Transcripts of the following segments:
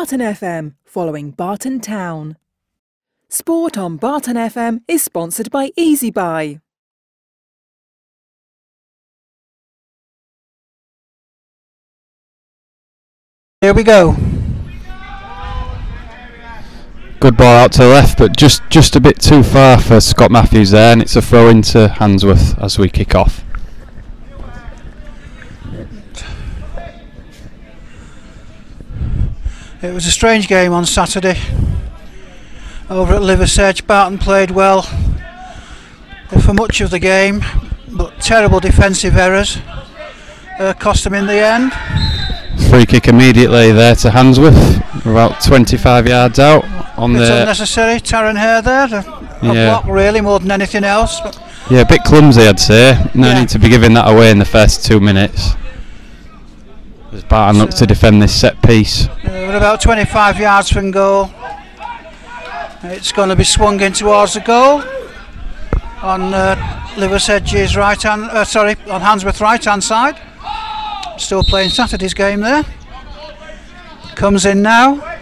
Barton FM, following Barton Town. Sport on Barton FM is sponsored by Easy Buy. Here we go. Good ball out to the left, but just a bit too far for Scott Matthews there, and it's a throw into Handsworth as we kick off. It was a strange game on Saturday over at Liversedge. Barton played well for much of the game, but terrible defensive errors cost them in the end. Free kick immediately there to Handsworth, about 25 yards out. It's unnecessary. Taron Hare there, a block really more than anything else. Yeah, a bit clumsy I'd say. No need to be giving that away in the first 2 minutes. As Barton looks to defend this set piece. We're about 25 yards from goal. It's going to be swung in towards the goal on Liversedge's right hand. On Handsworth's right hand side. Still playing Saturday's game there. Comes in now.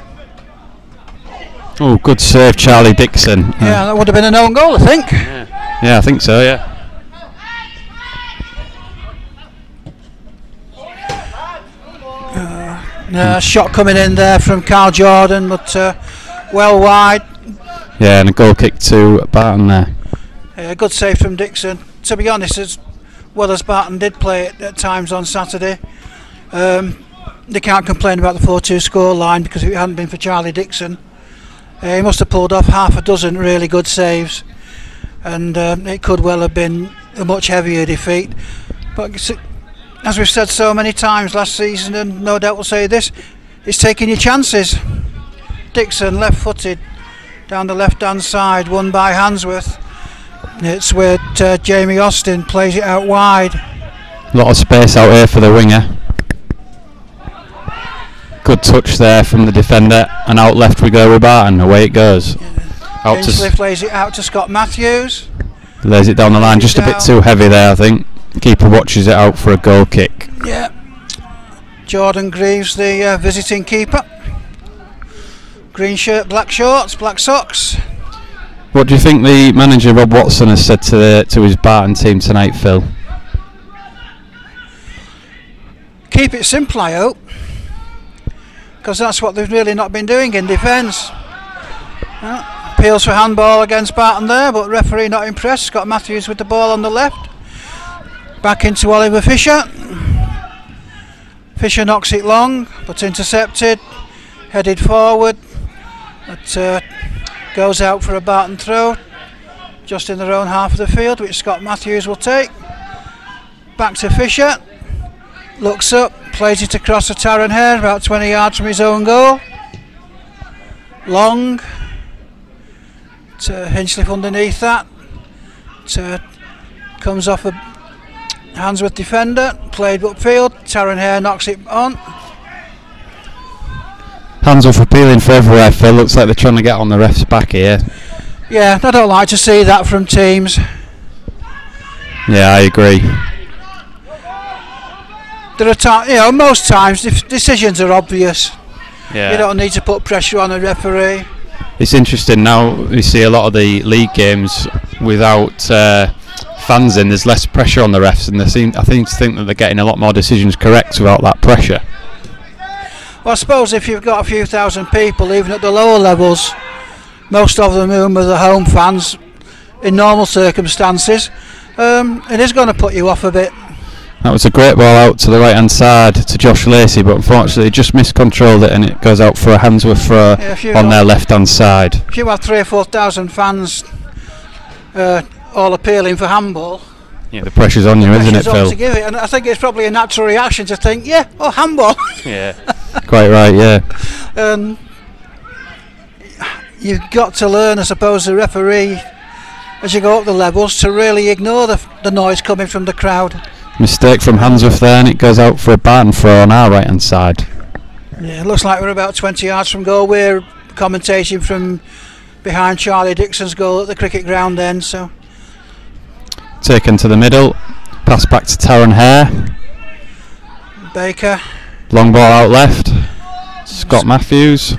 Oh, good save, Charlie Dixon. Yeah, that would have been an own goal, I think. Yeah, I think so. Yeah. Shot coming in there from Carl Jordan, but well wide. Yeah, and a goal kick to Barton there. Yeah, good save from Dixon. To be honest, as well as Barton did play it at times on Saturday, they can't complain about the 4-2 score line, because if it hadn't been for Charlie Dixon, he must have pulled off half a dozen really good saves, and it could well have been a much heavier defeat. But as we've said so many times last season, and no doubt we'll say this, it's taking your chances. Dixon, left-footed, down the left-hand side, won by Handsworth. It's where Jamie Austin plays it out wide. A lot of space out here for the winger. Good touch there from the defender, and out left we go with Barton. Away it goes. Hinchcliffe lays it out to Scott Matthews. Lays it down the line, just a bit too heavy there, I think. Keeper watches it out for a goal kick. Yeah. Jordan Greaves, the visiting keeper. Green shirt, black shorts, black socks. What do you think the manager Rob Watson has said to his Barton team tonight, Phil? Keep it simple, I hope, because that's what they've really not been doing in defence. Appeals for handball against Barton there, but referee not impressed. Scott Matthews with the ball on the left. Back into Oliver Fisher. Fisher knocks it long, but intercepted. Headed forward. It goes out for a Barton throw, just in their own half of the field, which Scott Matthews will take. Back to Fisher. Looks up, plays it across to Taron Hare, about 20 yards from his own goal. Long. To Hinchcliffe underneath that. Comes off a Handsworth defender, played upfield. Taron Hare knocks it on. Handsworth appealing for everywhere, Phil. Looks like they're trying to get on the ref's back here. Yeah, I don't like to see that from teams. Yeah, I agree. There are times, most times decisions are obvious. Yeah. You don't need to put pressure on a referee. It's interesting now. We see a lot of the league games without fans in. There's less pressure on the refs, and I think that they're getting a lot more decisions correct without that pressure. Well, I suppose if you've got a few thousand people, even at the lower levels, most of them whom are the home fans, in normal circumstances, it is going to put you off a bit. That was a great ball out to the right hand side to Josh Lacey, but unfortunately just miscontrolled it, and it goes out for a Handsworth throw on their left hand side. If you have 3,000 or 4,000 fans all appealing for handball, yeah, the pressure's on you, isn't it, Phil? To give it, and I think it's probably a natural reaction to think, handball. Yeah, quite right, yeah. You've got to learn, I suppose, the referee, as you go up the levels, to really ignore the noise coming from the crowd. Mistake from Handsworth there, and it goes out for a Barton throw on our right hand side. Yeah, it looks like we're about 20 yards from goal. We're commentating from behind Charlie Dixon's goal at the cricket ground then. So taken to the middle, pass back to Taron Hare. Baker. Long ball out left. Scott Matthews.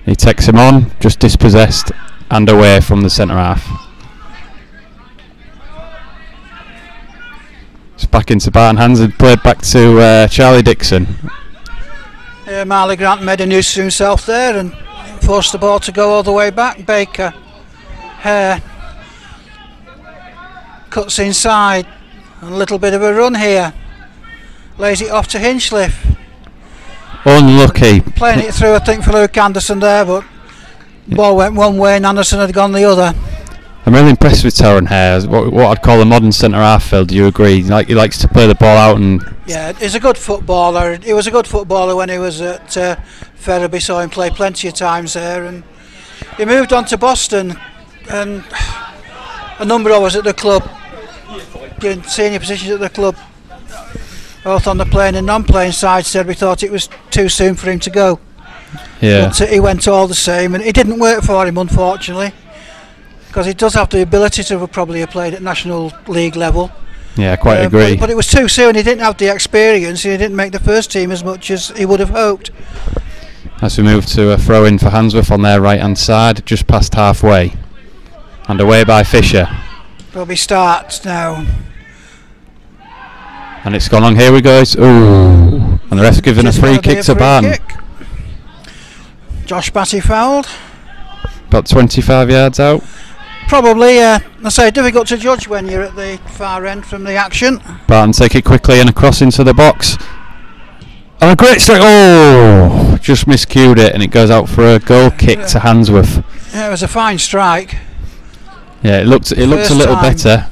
He takes him on, just dispossessed and away from the centre half. It's back into Barton hands and played back to Charlie Dixon. Yeah, Marley Grant made a nuisance of himself there and forced the ball to go all the way back. Baker, Hare, cuts inside, a little bit of a run here. Lays it off to Hinchliffe. Unlucky. Playing it through, I think, for Luke Anderson there, but ball went one way and Anderson had gone the other. I'm really impressed with Tyrone Hare. What I'd call a modern centre half. Phil, do you agree? Like, he likes to play the ball out and. Yeah, he's a good footballer. He was a good footballer when he was at Ferriby. Saw him play plenty of times there, and he moved on to Boston. And a number of us at the club, in senior positions at the club, both on the playing and non-playing side, said we thought it was too soon for him to go. Yeah. But he went all the same, and it didn't work for him, unfortunately, because he does have the ability to probably have played at National League level. Yeah, I quite agree. But it was too soon. He didn't have the experience. He didn't make the first team as much as he would have hoped. As we move to a throw in for Handsworth on their right hand side, just past halfway, and away by Fisher. Probably starts now. And it's gone on. Here we go. Ooh, and the ref's given a free kick to Barton. Josh Batty fouled. About 25 yards out. Probably, I say, difficult to judge when you're at the far end from the action. Barton take it quickly and across into the box. And a great strike. Oh, just miscued it, and it goes out for a goal kick to Handsworth. Yeah, it was a fine strike. Yeah, it looked a little better.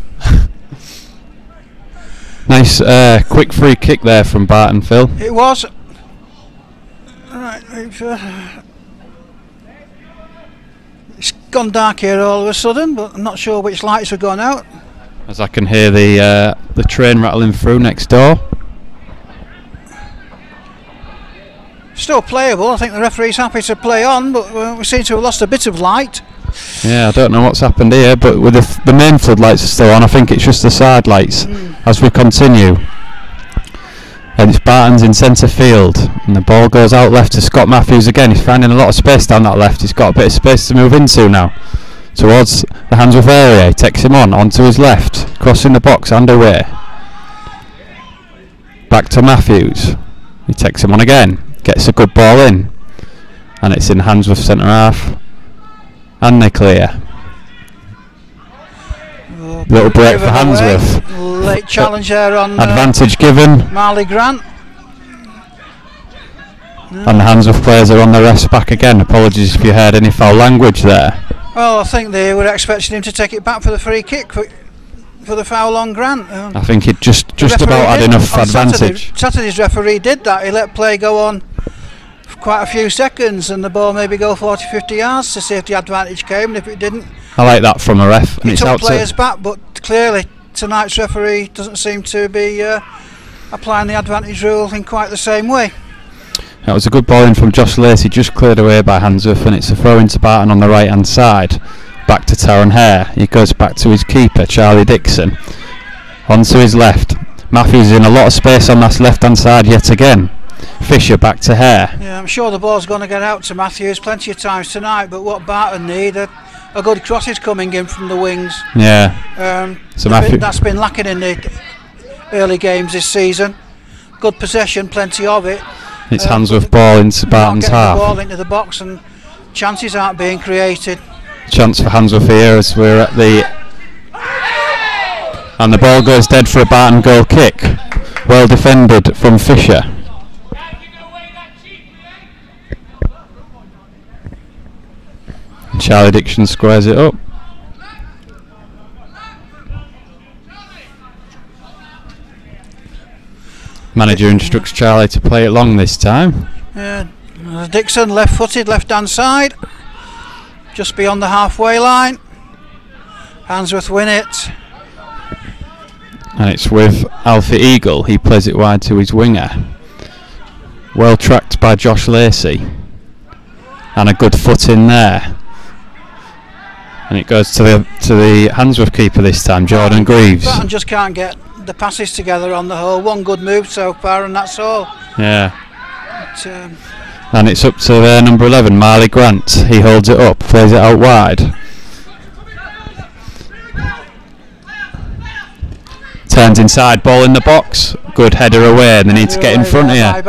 Nice, quick free kick there from Barton, Phil. It was. Right, it's gone dark here all of a sudden, but I'm not sure which lights have gone out. As I can hear the train rattling through next door. Still playable. I think the referee's happy to play on, but we seem to have lost a bit of light. Yeah, I don't know what's happened here, but with the main floodlights are still on. I think it's just the side lights as we continue. And it's Barton's in centre field, and the ball goes out left to Scott Matthews again. He's finding a lot of space down that left. He's got a bit of space to move into now towards the Handsworth area. He takes him on onto his left, crossing the box and away. Back to Matthews. He takes him on again, gets a good ball in, and it's in Handsworth centre half. And they clear. Little break for Handsworth. Late challenge there on advantage given. Marley Grant. And the Handsworth players are on the ref's back again. Apologies if you heard any foul language there. Well, I think they were expecting him to take it back for the free kick for the foul on Grant. I think it just about had enough advantage. Saturday's referee did that. He let play go on quite a few seconds and the ball maybe go 40-50 yards to see if the advantage came, and if it didn't, I like that from a ref. And it it's took out players back, but clearly tonight's referee doesn't seem to be applying the advantage rule in quite the same way. That was a good ball in from Josh Lacey, just cleared away by Handsworth, and it's a throw into Barton on the right hand side. Back to Tyrone Hare. He goes back to his keeper, Charlie Dixon. Onto his left. Matthews in a lot of space on that left hand side yet again. Fisher back to Hare. Yeah, I'm sure the ball's going to get out to Matthews plenty of times tonight, but what Barton need a good cross is coming in from the wings. Yeah. So that's been lacking in the early games this season. Good possession, plenty of it. It's Handsworth ball into Barton's half. The ball into the box and chances aren't being created. Chance for Handsworth here as we're at the... And the ball goes dead for a Barton goal kick. Well defended from Fisher. Charlie Dixon squares it up. Manager instructs Charlie to play it long this time. Dixon left-footed, left-hand side, just beyond the halfway line. Handsworth win it. And it's with Alfie Eagle. He plays it wide to his winger. Well tracked by Josh Lacey. And a good foot in there. And it goes to the Handsworth keeper this time, Jordan Greaves. Barton just can't get the passes together on the whole. One good move so far, and that's all. Yeah. And it's up to number 11, Marley Grant. He holds it up, plays it out wide. Turns inside, ball in the box. Good header away, and they need to get in front here.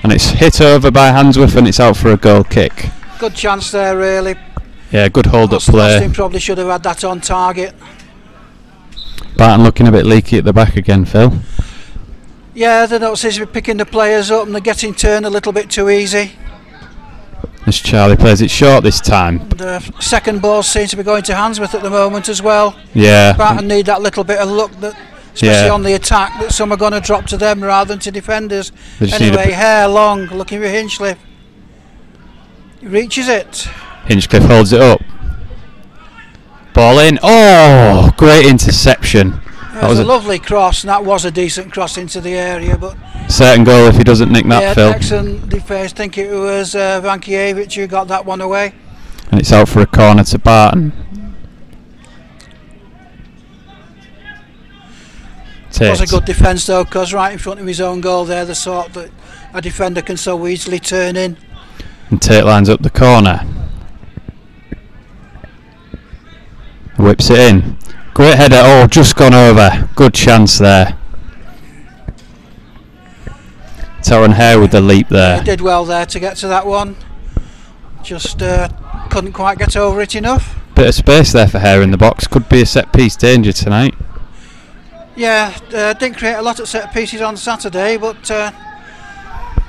And it's hit over by Handsworth, and it's out for a goal kick. Good chance there, really. Yeah, good hold-up play. Austin probably should have had that on target. Barton looking a bit leaky at the back again, Phil. Yeah, they don't seem to be picking the players up, and they're getting turned a little bit too easy. As Charlie plays it short this time. The second ball seems to be going to Handsworth at the moment as well. Yeah. Barton need that little bit of luck, that, especially on the attack, that some are going to drop to them rather than to defenders. Anyway, Hare long, looking for Hinchcliffe. He reaches it. Hinchcliffe holds it up. Ball in. Oh, great interception. That was a lovely cross, and that was a decent cross into the area, but certain goal if he doesn't nick that, Phil. Excellent defence. I think it was Vankiewicz who got that one away. And it's out for a corner to Barton. It was a good defence though, because right in front of his own goal there, the sort that a defender can so easily turn in. And Tate lines up the corner. Whips it in. Great header. Oh, just gone over. Good chance there. Taron Hare with the leap there. He did well there to get to that one. Just couldn't quite get over it enough. Bit of space there for Hare in the box. Could be a set piece danger tonight. Yeah, didn't create a lot of set pieces on Saturday, but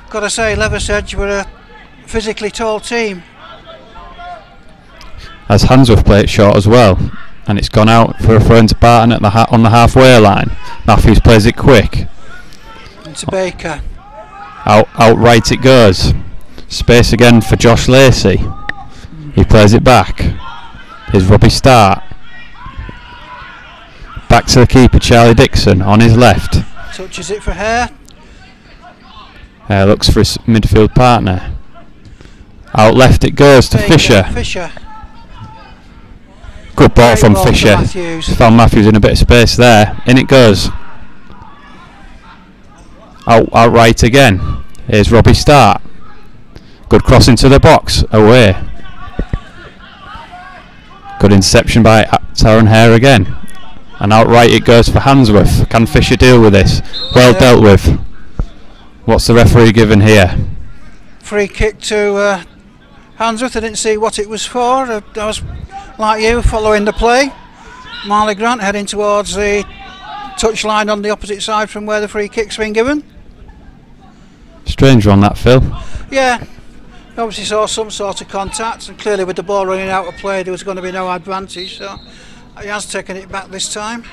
gotta say, Leversedge were a physically tall team. As Handsworth play it short as well, and it's gone out for a throw into Barton at the on the halfway line. Matthews plays it quick. Into Baker. Out right it goes. Space again for Josh Lacey. He plays it back. Here's Robbie Start. Back to the keeper, Charlie Dixon, on his left. Touches it for Hare. Hare looks for his midfield partner. Out left it goes to Fisher. Good ball from Fisher. Found Matthews in a bit of space there. In it goes. Out right again. Here's Robbie Start. Good cross into the box. Away. Good interception by Taron Hare again. And outright it goes for Handsworth. Can Fisher deal with this? Well dealt with. What's the referee given here? Free kick to Handsworth. I didn't see what it was for. I was like you, following the play. Marley Grant heading towards the touchline on the opposite side from where the free kick's been given. Strange one that, Phil. Yeah, obviously saw some sort of contact, and clearly with the ball running out of play there was going to be no advantage, so he has taken it back this time.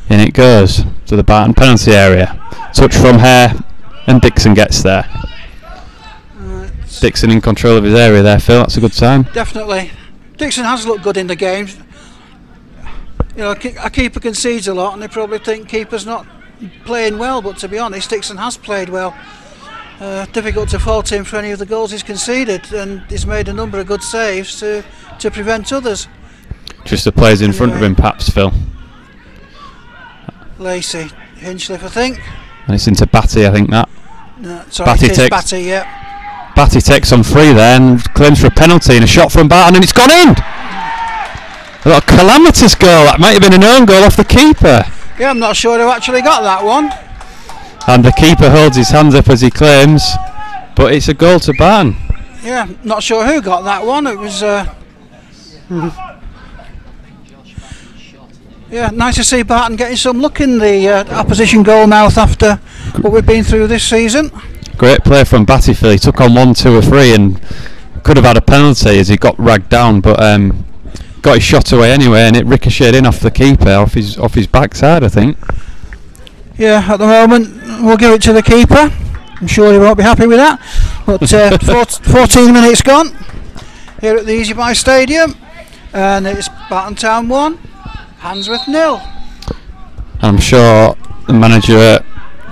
In it goes to the Barton penalty area. Touch from Hare, and Dixon gets there. Dixon in control of his area there, Phil. That's a good sign. Definitely. Dixon has looked good in the games. You know, a keeper concedes a lot, and they probably think keeper's not playing well, but to be honest, Dixon has played well. Difficult to fault him for any of the goals he's conceded, and he's made a number of good saves to prevent others. Just the players in front of him, perhaps, Phil. Lacey, Hinchcliffe, I think. And it's into Batty, I think that. No, sorry, Batty, yeah. Batty takes on free there and claims for a penalty, and a shot from Barton, and it's gone in! A calamitous goal. That might have been an own goal off the keeper. Yeah, I'm not sure who actually got that one. And the keeper holds his hands up as he claims, but it's a goal to Barton. Yeah, not sure who got that one. It was yeah, nice to see Barton getting some luck in the opposition goal mouth after what we've been through this season. Great play from Batty, Phil. He took on 1, 2 or 3 and could have had a penalty as he got ragged down, but got his shot away anyway, and it ricocheted in off the keeper, off his backside, I think. Yeah, at the moment we'll give it to the keeper. I'm sure he won't be happy with that. But 14 minutes gone here at the Easy Buy Stadium, and it's Barton Town 1, Handsworth 0. I'm sure the manager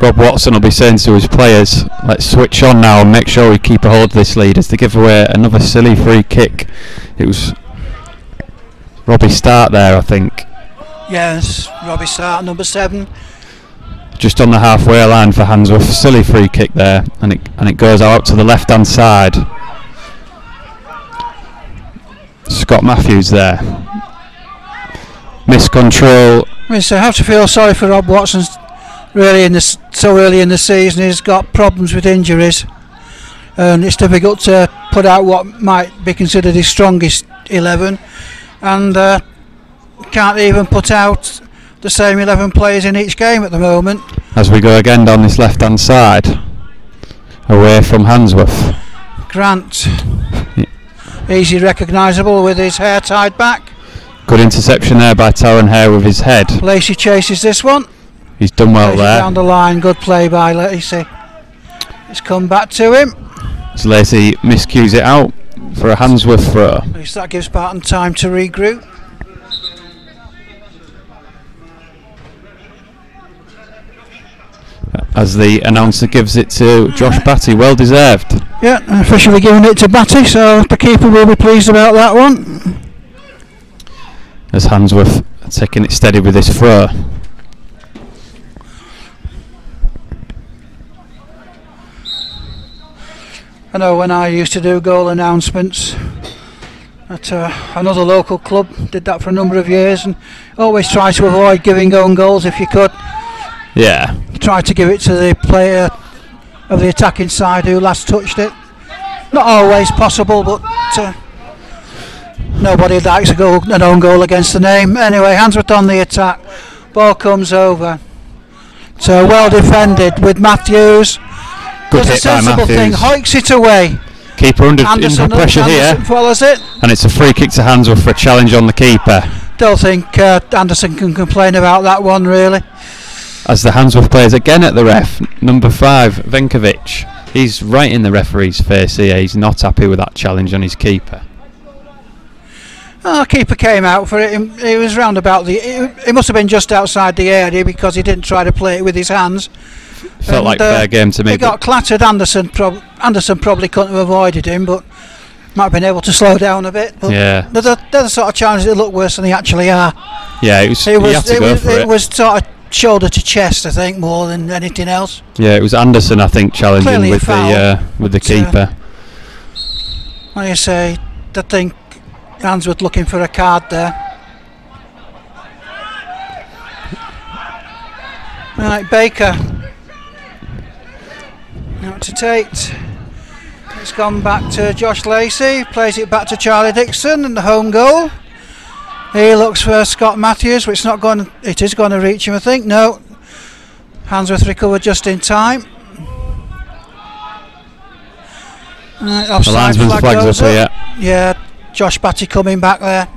Rob Watson will be saying to his players, let's switch on now and make sure we keep a hold of this lead, as they give away another silly free kick. It was Robbie Start there, I think. Yes, Robbie Start, number 7. Just on the halfway line for Handsworth. Silly free kick there, and it goes out to the left hand side. Scott Matthews there. Miscontrol. I have to feel sorry for Rob Watson. Really, so early in the season, he's got problems with injuries, and it's difficult to put out what might be considered his strongest 11, and can't even put out the same 11 players in each game at the moment. As we go again down this left hand side, away from Handsworth. Grant, easy recognisable with his hair tied back. Good interception there by Taron Hare with his head. Lacey chases this one. He's done well there. Down the line, good play by Lacey. It's come back to him. So Lacey miscues it out for a Handsworth throw. At least that gives Barton time to regroup. As the announcer gives it to Josh Batty, well deserved. Yeah, officially giving it to Batty, so the keeper will be pleased about that one. As Handsworth taking it steady with this throw. I know when I used to do goal announcements at another local club, did that for a number of years, and always try to avoid giving own goals if you could. Yeah. Try to give it to the player of the attacking side who last touched it. Not always possible, but nobody likes an own goal against the name. Anyway, Handsworth on the attack. Ball comes over. So well defended with Matthews. Good Does a hit by sensible thing, Matthews. hoiks it away. Keeper under pressure here, follows it. and it's a free kick to Handsworth for a challenge on the keeper. Don't think Anderson can complain about that one, really. As the Handsworth players again at the ref, number 5, Venkovic. He's right in the referee's face here. He's not happy with that challenge on his keeper. Oh, keeper came out for it. He was round about it must have been just outside the area because he didn't try to play it with his hands. Felt like fair game to me. He got clattered. Anderson probably couldn't have avoided him, but might have been able to slow down a bit. But yeah, they're the sort of challenges that look worse than they actually are. Yeah, he had to go for it. It was sort of shoulder to chest, I think, more than anything else. Yeah, it was Anderson, I think, challenging Clearly with the keeper. Like you say, I think Handsworth looking for a card there. Right, Baker. Out to Tate. It's gone back to Josh Lacey. Plays it back to Charlie Dixon, and the home goal. He looks for Scott Matthews, but it is going to reach him, I think. No. Handsworth recovered just in time. Right, offside, the linesman's flag's up here. Yeah, Josh Batty coming back there.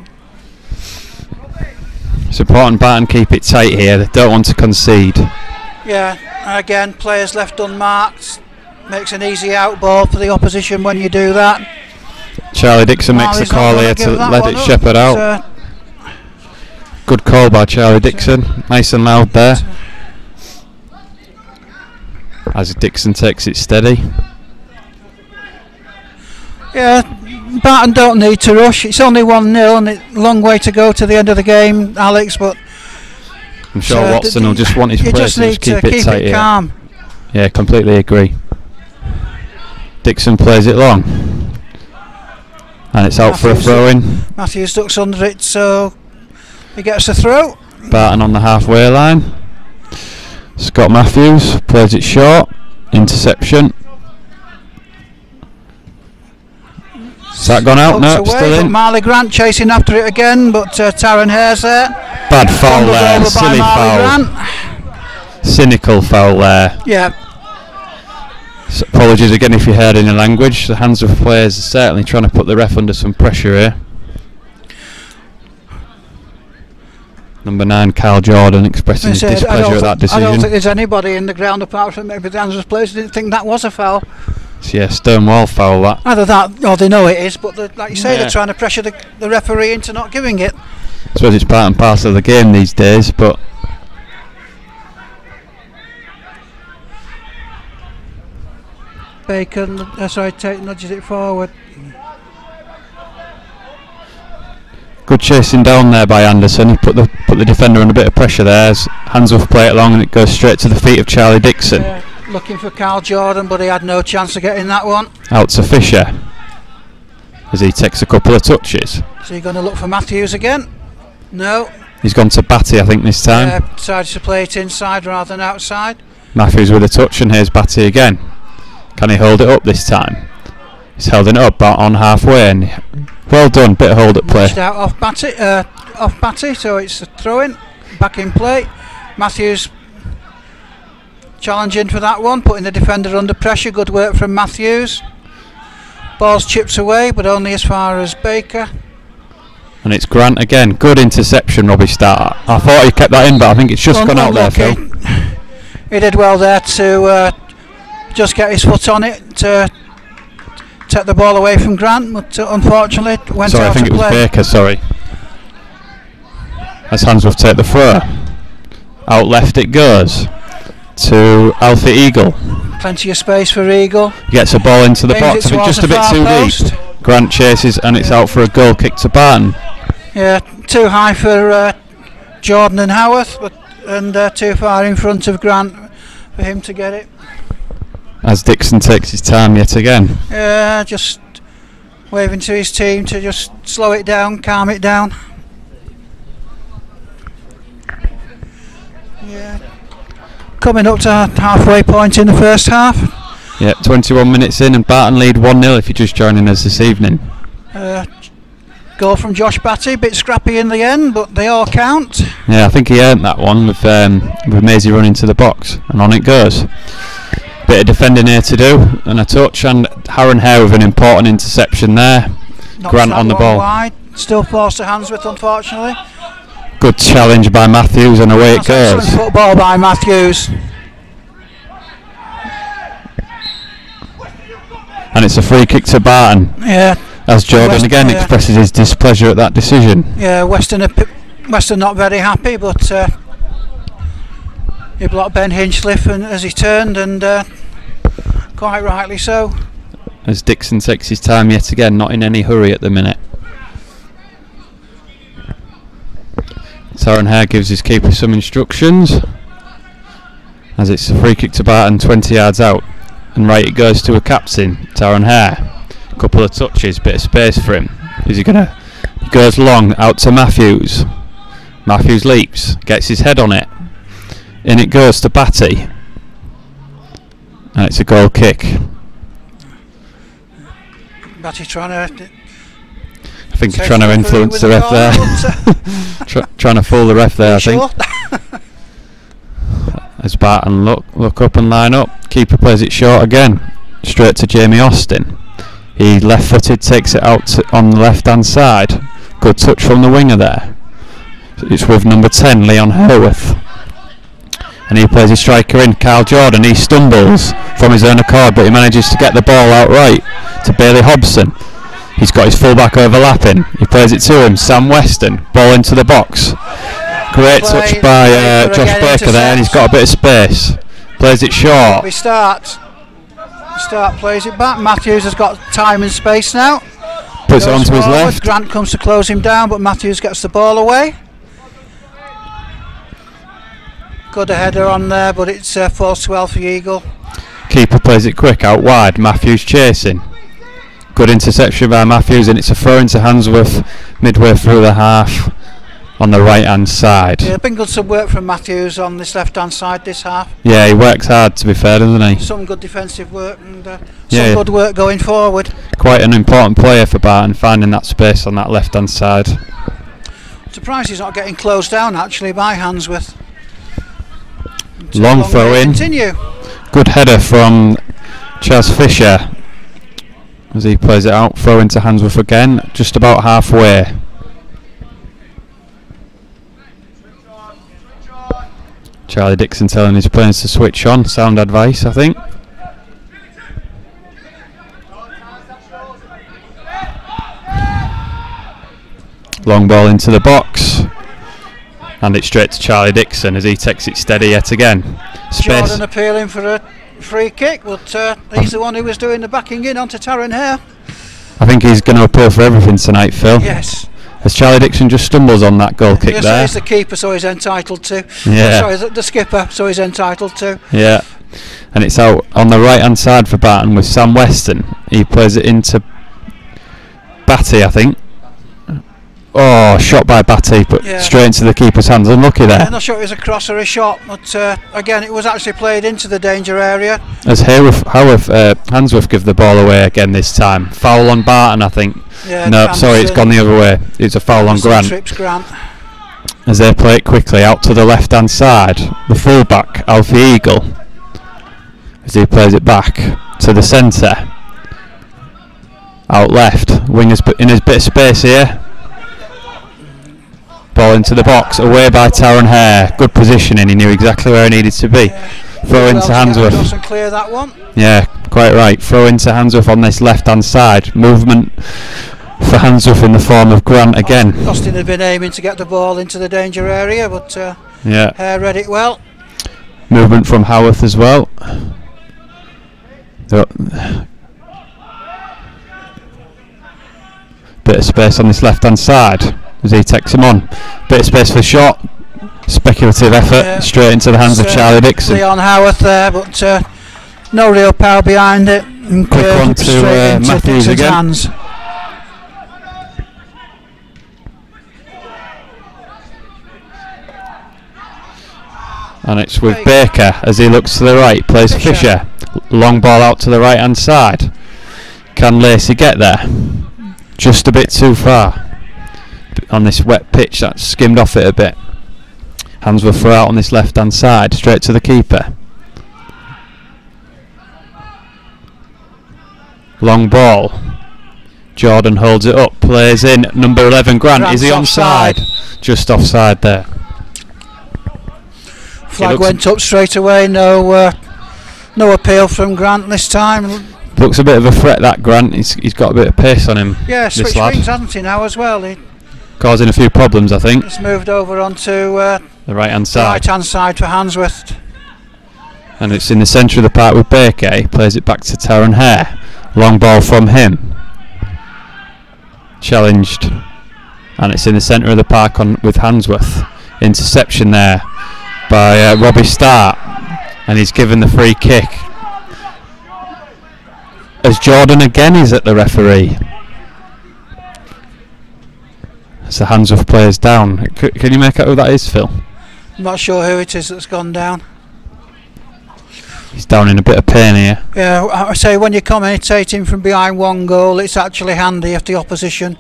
It's important Barton keep it tight here. They don't want to concede. Yeah, again, players left unmarked. Makes an easy out ball for the opposition when you do that. Charlie Dixon makes the call here to let it shepherd out. Good call by Charlie Dixon. Nice and loud there. As Dixon takes it steady. Yeah, Barton don't need to rush. It's only 1-0 and it's a long way to go to the end of the game, Alex, but I'm sure Watson will just want his players to just keep it tight here. Calm. Yeah, completely agree. Dixon plays it long. And it's out for a throw-in. Matthews ducks under it, so he gets a throw. Barton on the halfway line. Scott Matthews plays it short. Interception. Has that gone out? No, still in. Marley Grant chasing after it again, but Taron Hare's there. Bad foul there, silly foul. Cynical foul there. Yeah. So apologies again if you heard any language. The Handsworth players are certainly trying to put the ref under some pressure here. Number 9, Kyle Jordan, expressing his displeasure at that decision. I don't think there's anybody in the ground apart from maybe the Handsworth players who didn't think that was a foul. Yeah, Stonewall foul that. Either that or they know it is, but like you say, they're trying to pressure the referee into not giving it. I suppose it's part and parcel of the game these days, but Tate nudges it forward. Good chasing down there by Anderson. He put the defender under a bit of pressure there as Handsworth play it along and it goes straight to the feet of Charlie Dixon. Looking for Carl Jordan, but he had no chance of getting that one. Out to Fisher as he takes a couple of touches. So you're going to look for Matthews again? No. He's gone to Batty, I think, this time. Decided to play it inside rather than outside. Matthews with a touch, and here's Batty again. Can he hold it up this time? He's held it up about on halfway, and well done, bit of hold up play. Out off Batty, so it's a throw-in, back in play. Matthews challenging for that one, putting the defender under pressure. Good work from Matthews. Ball's chips away, but only as far as Baker. And it's Grant again. Good interception, Robbie Starr. I thought he kept that in, but I think it's just gone out there, Phil. He did well there to just get his foot on it to take the ball away from Grant, but unfortunately it went out of play. Sorry, I think it was Baker, sorry. As Handsworth take the throw. Out left it goes to Alfie Eagle. Plenty of space for Eagle. He gets a ball into the box, I think just a bit too deep. Grant chases and it's out for a goal kick to Barton. Yeah, too high for Jordan and Howarth, and too far in front of Grant for him to get it. As Dixon takes his time yet again. Yeah, just waving to his team to just slow it down, calm it down. Yeah. Coming up to halfway point in the first half. Yeah, 21 minutes in and Barton lead 1-0 if you're just joining us this evening. Goal from Josh Batty, bit scrappy in the end, but they all count. Yeah, I think he earned that one with Maisie running to the box, and on it goes. Bit of defending here to do, and a touch, and Harron Hare with an important interception there. Knocks Grant on the ball. Wide. Still falls to Handsworth, unfortunately. Good challenge by Matthews, and away it goes. Excellent football by Matthews. And it's a free kick to Barton. Yeah. As Jordan again expresses his displeasure at that decision. Yeah, Western not very happy, but he blocked Ben Hinchliffe as he turned, and quite rightly so. As Dixon takes his time yet again, not in any hurry at the minute. Harron Hare gives his keeper some instructions. As it's a free kick to Barton, 20 yards out. And right it goes to a captain, Harron Hare. Couple of touches, bit of space for him. He goes long out to Matthews. Matthews leaps, gets his head on it. In it goes to Batty. And it's a goal kick. Batty trying to... I think he's trying to influence the ref there. Trying to fool the ref there, I think. As Barton look up and line up. Keeper plays it short again. Straight to Jamie Austin. He left-footed, takes it out on the left-hand side. Good touch from the winger there. It's with number 10, Leon Haworth. And he plays his striker in, Carl Jordan. He stumbles from his own accord, but he manages to get the ball out right to Bailey Hobson. He's got his fullback overlapping. He plays it to him, Sam Weston. Ball into the box. Great touch by Josh Baker there, and he's got a bit of space. Plays it short. We start plays it back. Matthews has got time and space now. Puts it onto his left. Grant comes to close him down, but Matthews gets the ball away. Good header on there, but it's falls to Alfie Eagle. Keeper plays it quick out wide. Matthews chasing. Good interception by Matthews, and it's a throw into Handsworth midway through the half on the right hand side. Yeah, been good some work from Matthews on this left hand side this half. Yeah, he works hard, to be fair, doesn't he? Some good defensive work and some good work going forward. Quite an important player for Barton, finding that space on that left hand side. Surprised he's not getting closed down actually by Handsworth. Long throw in. Continue. Good header from Chaz Fisher as he plays it out. Throw into Handsworth again, just about halfway. Charlie Dixon telling his players to switch on. Sound advice, I think. Long ball into the box. And it's straight to Charlie Dixon as he takes it steady yet again. Space. Jordan appealing for a free kick, but he's the one who was doing the backing in onto Harron Hare. I think he's going to appeal for everything tonight, Phil. Yes. As Charlie Dixon just stumbles on that goal kick so there. he's the keeper, so he's entitled to. Yeah. Sorry, the skipper, so he's entitled to. Yeah. And it's out on the right hand side for Barton with Sam Weston. He plays it into Batty, I think. Oh, shot by Batty, but straight into the keeper's hands. Unlucky there. I'm not sure it was a cross or a shot, but again, it was actually played into the danger area. As Handsworth give the ball away again this time. Foul on Barton, I think. Yeah, no, sorry, it's gone the other way. It's a foul on Grant. Trips Grant. As they play it quickly out to the left hand side. The fullback, Alfie Eagle. As he plays it back to the centre. Out left. Wingers in a bit of space here. Ball into the box, away by Taron Hare. Good positioning, he knew exactly where he needed to be. Throw into Handsworth. And clear that one. Yeah, quite right. Throw into Handsworth on this left hand side. Movement for Handsworth in the form of Grant again. Austin had been aiming to get the ball into the danger area, but Hare read it well. Movement from Howarth as well. Bit of space on this left hand side as he takes him on. Bit of space for the shot. Speculative effort straight into the hands of Charlie Dixon. Leon Howarth there, but no real power behind it. And quick one to Matthews again. Hands. And it's with Baker as he looks to the right, plays Fisher. Long ball out to the right hand side. Can Lacey get there? Just a bit too far. On this wet pitch, that's skimmed off it a bit. Handsworth throw out on this left hand side, straight to the keeper. Long ball. Jordan holds it up, plays in. Number 11, Grant. Is he onside? Just offside there. Flag went up straight away. No appeal from Grant this time. Looks a bit of a threat, that Grant. He's got a bit of pace on him. Yeah, switched wings, hasn't he, now as well? Causing a few problems, I think. He's moved over onto the right hand side. Right hand side for Handsworth. And it's in the centre of the park with Baker. He plays it back to Taron Hare. Long ball from him. Challenged. And it's in the centre of the park with Handsworth. Interception there by Robbie Start. And he's given the free kick. As Jordan again is at the referee. As the Handsworth players down. Can you make out who that is, Phil? I'm not sure who it is that's gone down. He's down in a bit of pain here. Yeah, I say when you're commentating from behind one goal, it's actually handy if the opposition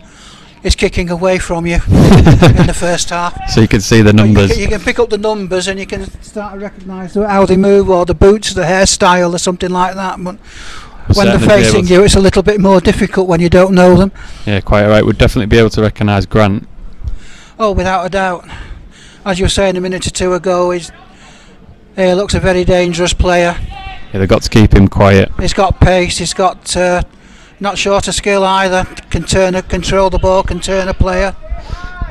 is kicking away from you in the first half. So you can see the numbers. You can pick up the numbers and you can start to recognise how they move, or the boots, the hairstyle, or something like that. But when they're facing you, it's a little bit more difficult when you don't know them. Yeah, quite right. We'd definitely be able to recognise Grant. Oh, without a doubt. As you were saying a minute or two ago, he looks a very dangerous player. Yeah, they've got to keep him quiet. He's got pace. He's got not short of skill either. Can control the ball, can turn a player.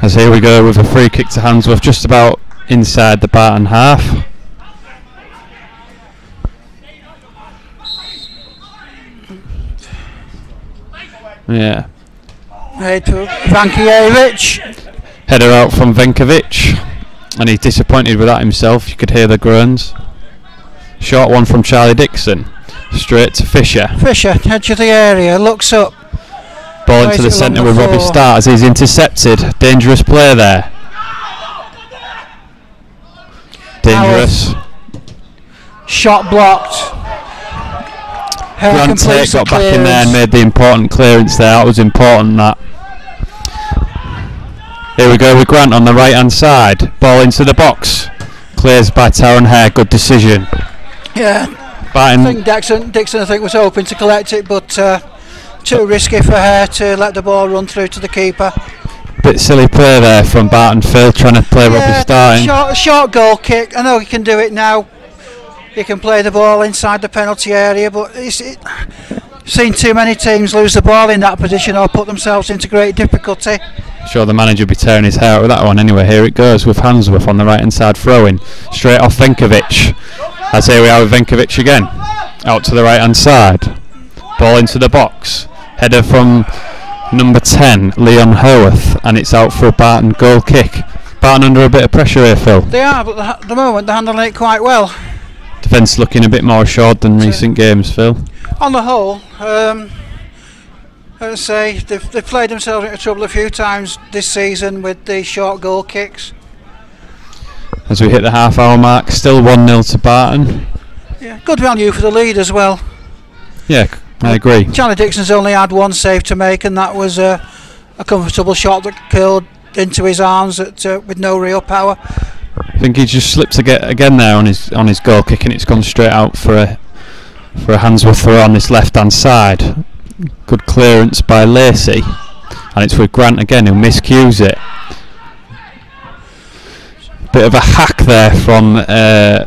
As here we go with a free kick to Handsworth, just about inside the Barton half. Yeah. Head to Vankiewicz. Header out from Venkovic, and he's disappointed with that himself. You could hear the groans. Short one from Charlie Dixon, straight to Fisher. Fisher, edge of the area, looks up. Ball into the centre with Robbie Start as he's intercepted. Dangerous play there. Dangerous. Shot blocked. Grant Tate got back in there and made the important clearance there. That was important, that. Here we go with Grant on the right hand side. Ball into the box. Clears by Taron Hare. Good decision. Yeah. Barton. I think Dixon I think was hoping to collect it, but too risky for Hare to let the ball run through to the keeper. Bit silly play there from Barton Phil, trying to play Robbie Starting. Short goal kick. I know he can do it now. He can play the ball inside the penalty area, but seen too many teams lose the ball in that position or put themselves into great difficulty. Sure, the manager will be tearing his hair out with that one. Anyway, here it goes with Handsworth on the right hand side throwing straight off Venkovic. As here we are with Venkovic again, out to the right hand side. Ball into the box. Header from number 10, Leon Howarth, and it's out for a Barton goal kick. Barton under a bit of pressure here, Phil. They are, but at the moment they're handling it quite well. Defence looking a bit more assured than recent games, Phil. On the whole, I'd say they've played themselves into trouble a few times this season with the short goal kicks. As we hit the half-hour mark, still 1-0 to Barton. Yeah, good value for the lead as well. Yeah, I agree. Charlie Dixon's only had one save to make, and that was a comfortable shot that curled into his arms with no real power. I think he just slipped again there on his goal kick, and it's gone straight out for a Handsworth throw on this left-hand side. Good clearance by Lacey, and it's with Grant again who miscues it. Bit of a hack there from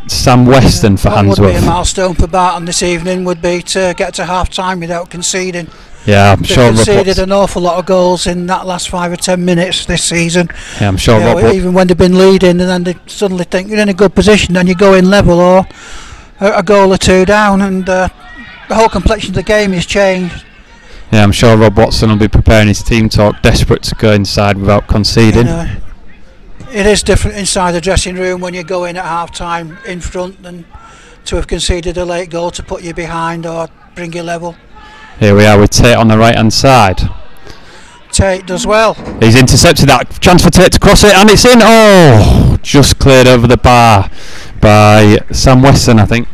Sam Weston for Handsworth. What would be a milestone for Barton this evening would be to get to half-time without conceding. Yeah, I'm sure They've conceded an awful lot of goals in that last 5 or 10 minutes this season. Yeah, I'm sure even when they've been leading, and then they suddenly think you're in a good position, then you go in level or a goal or two down, and the whole complexion of the game is changed. Yeah, I'm sure Rob Watson will be preparing his team talk, desperate to go inside without conceding. It is different inside the dressing room when you go in at half-time in front than to have conceded a late goal to put you behind or bring you level. Here we are with Tate on the right-hand side. Tate does well. He's intercepted that. Chance for Tate to cross it, and it's in. Oh, just cleared over the bar by Sam Weston, I think.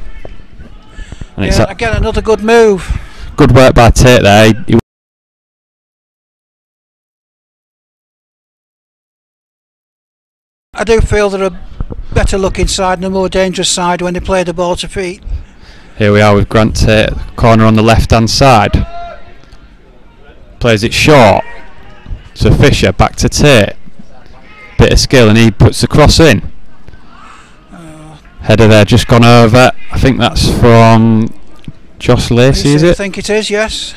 And yeah, again, another good move. Good work by Tate there. I do feel they're a better looking side and a more dangerous side when they play the ball to feet. Here we are with Grant Tate, corner on the left hand side. Plays it short to Fisher, back to Tate. Bit of skill, and he puts the cross in. Header there, just gone over. I think that's from Josh Lacey, is it? I think it is, yes.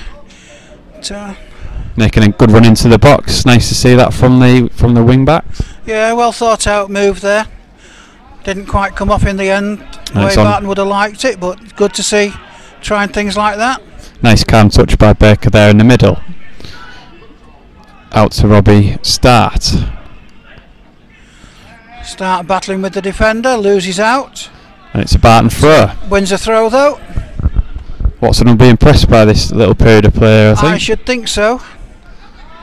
Making a good run into the box. Nice to see that from the wing back. Yeah, well thought out move there. Didn't quite come off in the end the way Barton would have liked it, but good to see trying things like that. Nice calm touch by Baker there in the middle. Out to Robbie Start. Start battling with the defender, loses out. And it's a Barton throw. Wins a throw though. Watson will be impressed by this little period of play, I think. I should think so.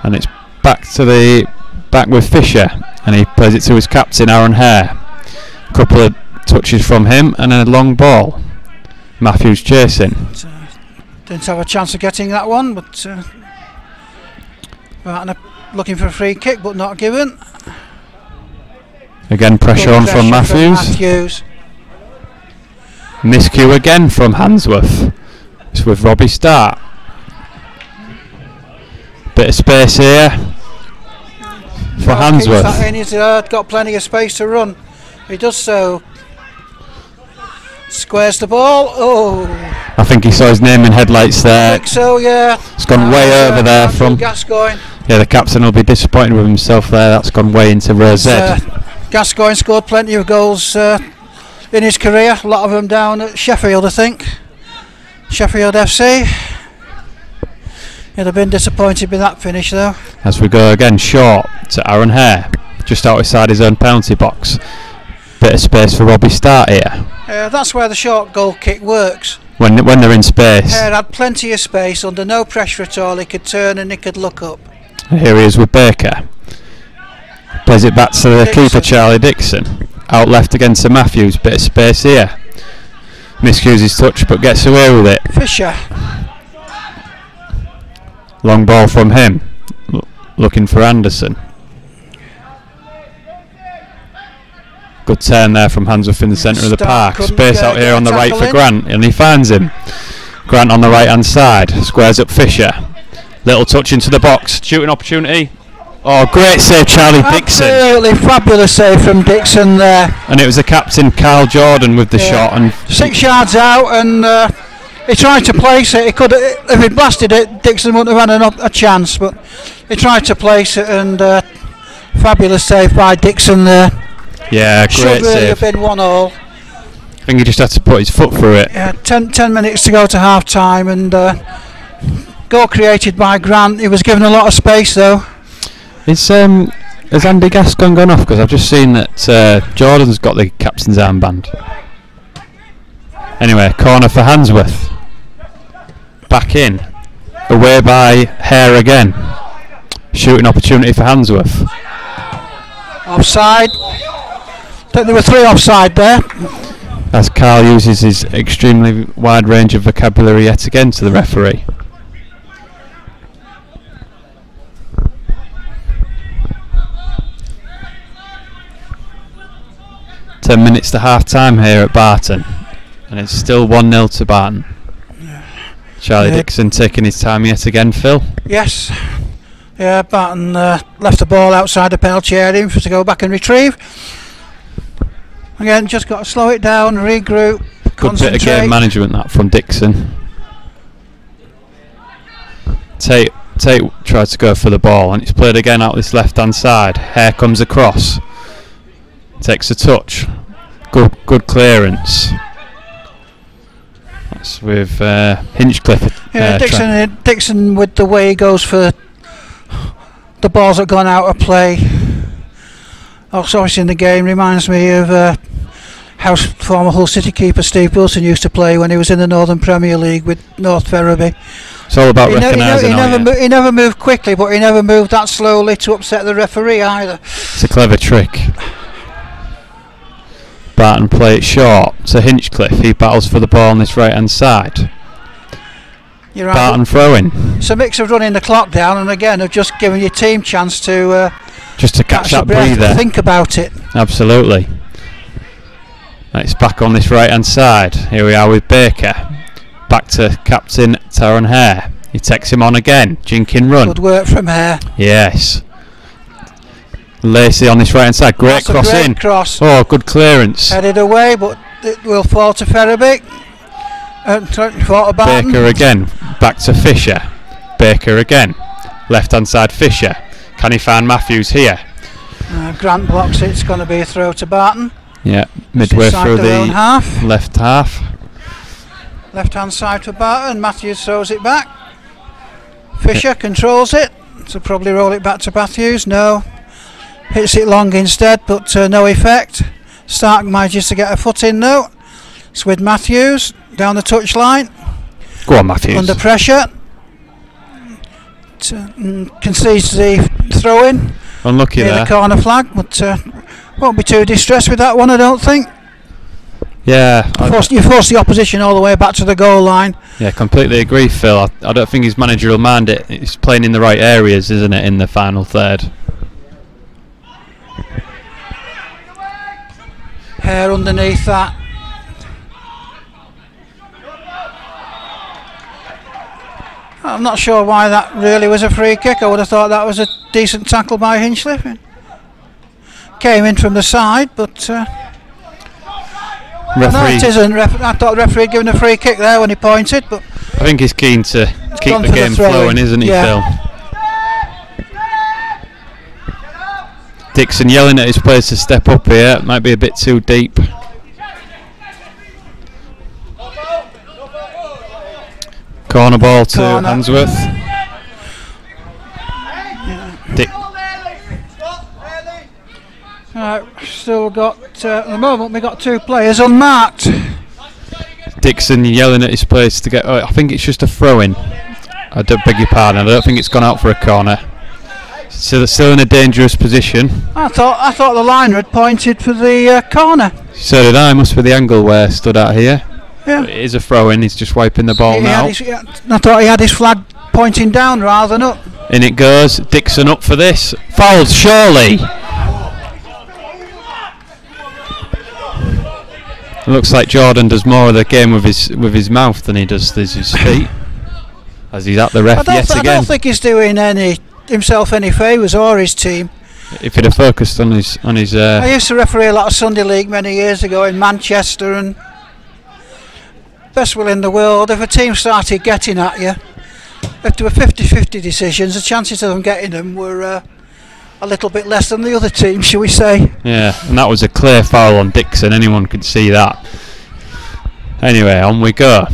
And it's back with Fisher, and he plays it to his captain Aaron Hare. A couple of touches from him and a long ball. Matthews chasing. Didn't have a chance of getting that one, but Barton looking for a free kick but not given. Again pressure on from Matthews. Miscue again from Handsworth. It's with Robbie Start. Bit of space here for Handsworth. He's got plenty of space to run. He does so. Squares the ball. Oh! I think he saw his name in headlights there. I think so, yeah. It's gone way over there from Gascoigne. Yeah, the captain will be disappointed with himself there. That's gone way into Rose. Gascoigne scored plenty of goals in his career. A lot of them down at Sheffield, I think. Sheffield FC. He'd have been disappointed with that finish though. As we go again short to Aaron Hare, just outside his own penalty box. Bit of space for Robbie Start here. That's where the short goal kick works. When they're in space. Hare had plenty of space, under no pressure at all. He could turn and he could look up. And here he is with Baker. Plays it back to the keeper Charlie Dixon. Out left against to Matthews. Bit of space here. Miscues his touch but gets away with it. Fisher. Long ball from him. Looking for Anderson. Good turn there from Handsworth in the centre of the park. Space out here on the right for Grant, and he finds him. Grant on the right hand side. Squares up Fisher. Little touch into the box. Shooting opportunity. Oh, great save, Charlie Dixon. Absolutely fabulous save from Dixon there. And it was the captain, Carl Jordan, with the shot. And 6 yards out, and he tried to place it. He could, if he'd blasted it, Dixon wouldn't have had a chance. But he tried to place it, and fabulous save by Dixon there. Yeah, great save. Should really save. have been 1-1. I think he just had to put his foot through it. Yeah, 10 minutes to go to half time, and Goal created by Grant. He was given a lot of space though. Has Andy Gascoigne gone off? Because I've just seen that Jordan's got the captain's armband. Anyway, corner for Handsworth. Back in. Away by Hare again. Shooting opportunity for Handsworth. Offside. I think there were 3 offside there. As Carl uses his extremely wide range of vocabulary yet again to the referee. Ten minutes to half time here at Barton, and it's still 1-0 to Barton. Charlie Dixon taking his time yet again, Phil. Yes. Yeah, Barton left the ball outside the penalty area for to go back and retrieve. Again, just got to slow it down, regroup, Good bit of game management that from Dixon. Tate tried to go for the ball, and it's played again out this left hand side. Hare comes across, takes a touch. Good clearance. That's with Hinchcliffe. Yeah, Dixon with the way he goes for the balls that gone out of play. Also, obviously in the game reminds me of how former Hull City keeper Steve Wilson used to play when he was in the Northern Premier League with North Ferriby. It's all about recognising. He never moved quickly, but he never moved that slowly to upset the referee either. It's a clever trick. Barton play it short to Hinchcliffe. He battles for the ball on this right hand side. You're right. Barton throwing. It's a mix of running the clock down and again of just giving your team chance to just to catch that breather. Think about it. Absolutely. It's back on this right hand side. Here we are with Baker. Back to captain Taron Hare. He takes him on again. Jinkin run. Good work from Hare. Yes. Lacey on this right hand side. Great cross in. Cross. Oh, good clearance. Headed away, but it will fall to Ferriby. Baker again. Back to Fisher. Baker again. Left hand side Fisher. Can he find Matthews here? Grant blocks it. It's going to be a throw to Barton. Yeah, midway through the half. Left half. Left hand side for Barton. Matthews throws it back. Fisher controls it. So probably roll it back to Matthews. No. Hits it long instead, but no effect. Stark manages to get a foot in though. It's with Matthews down the touchline. Go on, Matthews. Under pressure. Concedes the throw in. Unlucky there. The corner flag, but won't be too distressed with that one, I don't think. Yeah. You force the opposition all the way back to the goal line. Yeah, completely agree, Phil. I don't think his manager will mind it. It's playing in the right areas, isn't it, in the final third? Hare underneath that. I'm not sure why that really was a free kick. I would have thought that was a decent tackle by Hinchcliffe. Came in from the side, but no, it isn't. I thought the referee had given a free kick there when he pointed, but I think he's keen to keep the game flowing, isn't he, Phil? Dixon yelling at his players to step up here. It might be a bit too deep. Corner ball to Handsworth. Still got at the moment we got 2 players unmarked. Dixon yelling at his players to get. I think it's just a throw-in. I don't beg your pardon. I don't think it's gone out for a corner. Still in a dangerous position. I thought the liner had pointed for the corner. So did I. Must be the angle where stood out here. Yeah. It is a throw-in. He's just wiping the ball now. I thought he had his flag pointing down rather than up. In it goes. Dixon up for this. Fouled, surely. It looks like Jordan does more of the game with his mouth than he does with his feet. As he's at the ref yet again. I don't think he's doing himself any favours or his team. If he'd have focused on his I used to referee a lot of Sunday League many years ago in Manchester, and best will in the world, if a team started getting at you, if there were 50-50 decisions, the chances of them getting them were a little bit less than the other team, shall we say. Yeah, and that was a clear foul on Dixon. Anyone could see that. Anyway, on we go.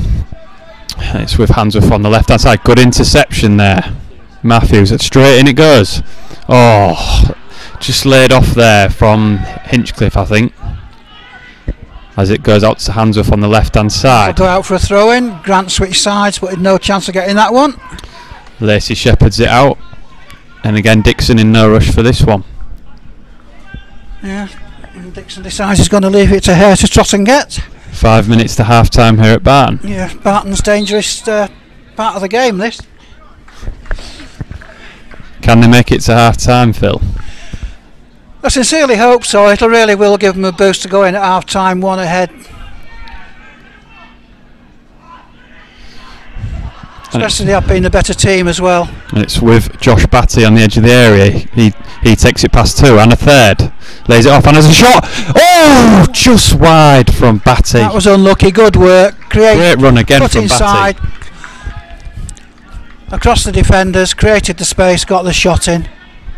It's with Handsworth on the left hand side. Good interception there. Matthews, straight in it goes. Oh, just laid off there from Hinchcliffe, I think. As it goes out to Handsworth on the left hand side. Go out for a throw in. Grant switched sides, but had no chance of getting that one. Lacey shepherds it out. And again, Dixon in no rush for this one. Yeah, and Dixon decides he's going to leave it to her to trot and get. 5 minutes to half time here at Barton. Yeah, Barton's dangerous part of the game, this. Can they make it to half time, Phil? I sincerely hope so. It really will give them a boost to go in at half time, one ahead. Especially they have been the better team as well. And it's with Josh Batty on the edge of the area. He takes it past two and a third. Lays it off and has a shot. Oh, just wide from Batty. That was unlucky. Good work. Great run again put from inside, Batty. Across the defenders, created the space, got the shot in.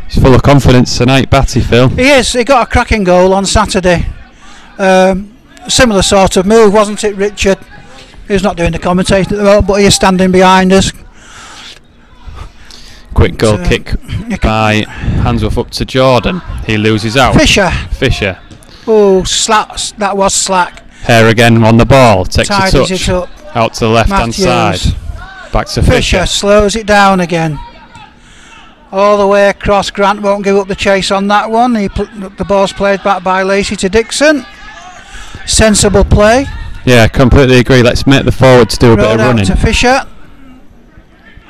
He's full of confidence tonight, Batty, Phil. He is. He got a cracking goal on Saturday. Similar sort of move, wasn't it, Richard? He's not doing the commentating at the moment, but he is standing behind us. Quick goal kick by Handsworth up to Jordan. He loses out. Fisher. Oh, slack. That was slack. Hare again on the ball. Takes a touch. It up. Out to the left hand side. Back to Fisher. Slows it down again. All the way across. Grant won't give up the chase on that one. The ball's played back by Lacey to Dixon. Sensible play. Yeah, completely agree. Let's make the forwards do a bit of running. To Fisher.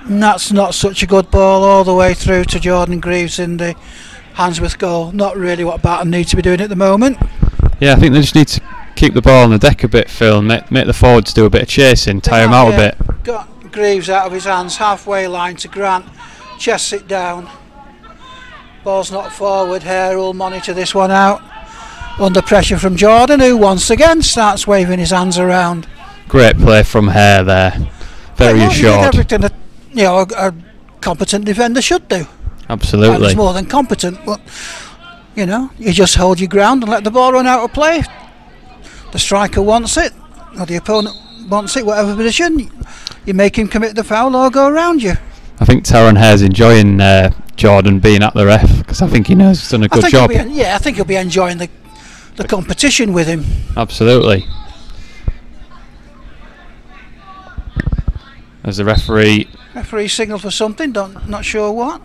And that's not such a good ball all the way through to Jordan Greaves in the Handsworth goal. Not really what Barton need to be doing at the moment. Yeah, I think they just need to keep the ball on the deck a bit, Phil. Make the forwards do a bit of chasing, tire them out a bit. Got Greaves out of his hands, halfway line to Grant. Chests it down. Ball's not forward. Hare will monitor this one out. Under pressure from Jordan, who once again starts waving his hands around. Great play from Hare there. Very assured. Everything that a competent defender should do. Absolutely. Well, it's more than competent, but you just hold your ground and let the ball run out of play. The striker wants it, or the opponent wants it, whatever position. You make him commit the foul or go around you. I think Taron Hare's enjoying Jordan being at the ref, because I think he knows he's done a good job. I think he'll be enjoying the competition with him. Absolutely. As the referee signalled for something, not sure what.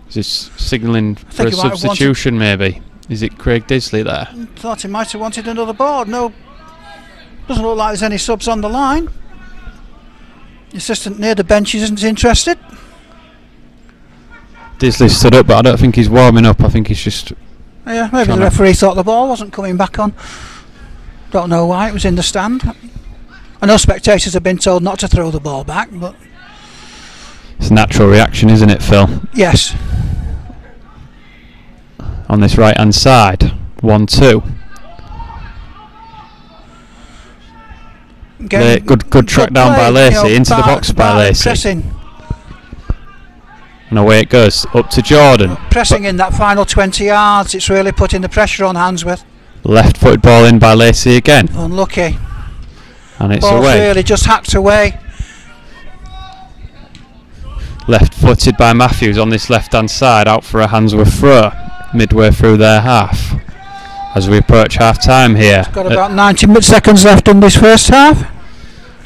Is he signalling for a substitution maybe? Is it Craig Disley there? Thought he might have wanted another board. No, doesn't look like there's any subs on the line. The assistant near the bench isn't interested. Disley stood up, but I don't think he's warming up. I think he's just... Yeah, maybe the referee thought the ball wasn't coming back on. Don't know why, it was in the stand. I know spectators have been told not to throw the ball back, but... It's a natural reaction, isn't it, Phil? Yes. On this right hand side, 1-2. Good track down by Lacey, into the box by Lacey. Pressing. And away it goes, up to Jordan. Pressing in that final 20 yards, it's really putting the pressure on Handsworth. Left footed ball in by Lacey again. Unlucky. And it's Ball's away. Really just hacked away. Left footed by Matthews on this left hand side, out for a Handsworth throw, midway through their half. As we approach half time here. Got about 90 seconds left in this first half.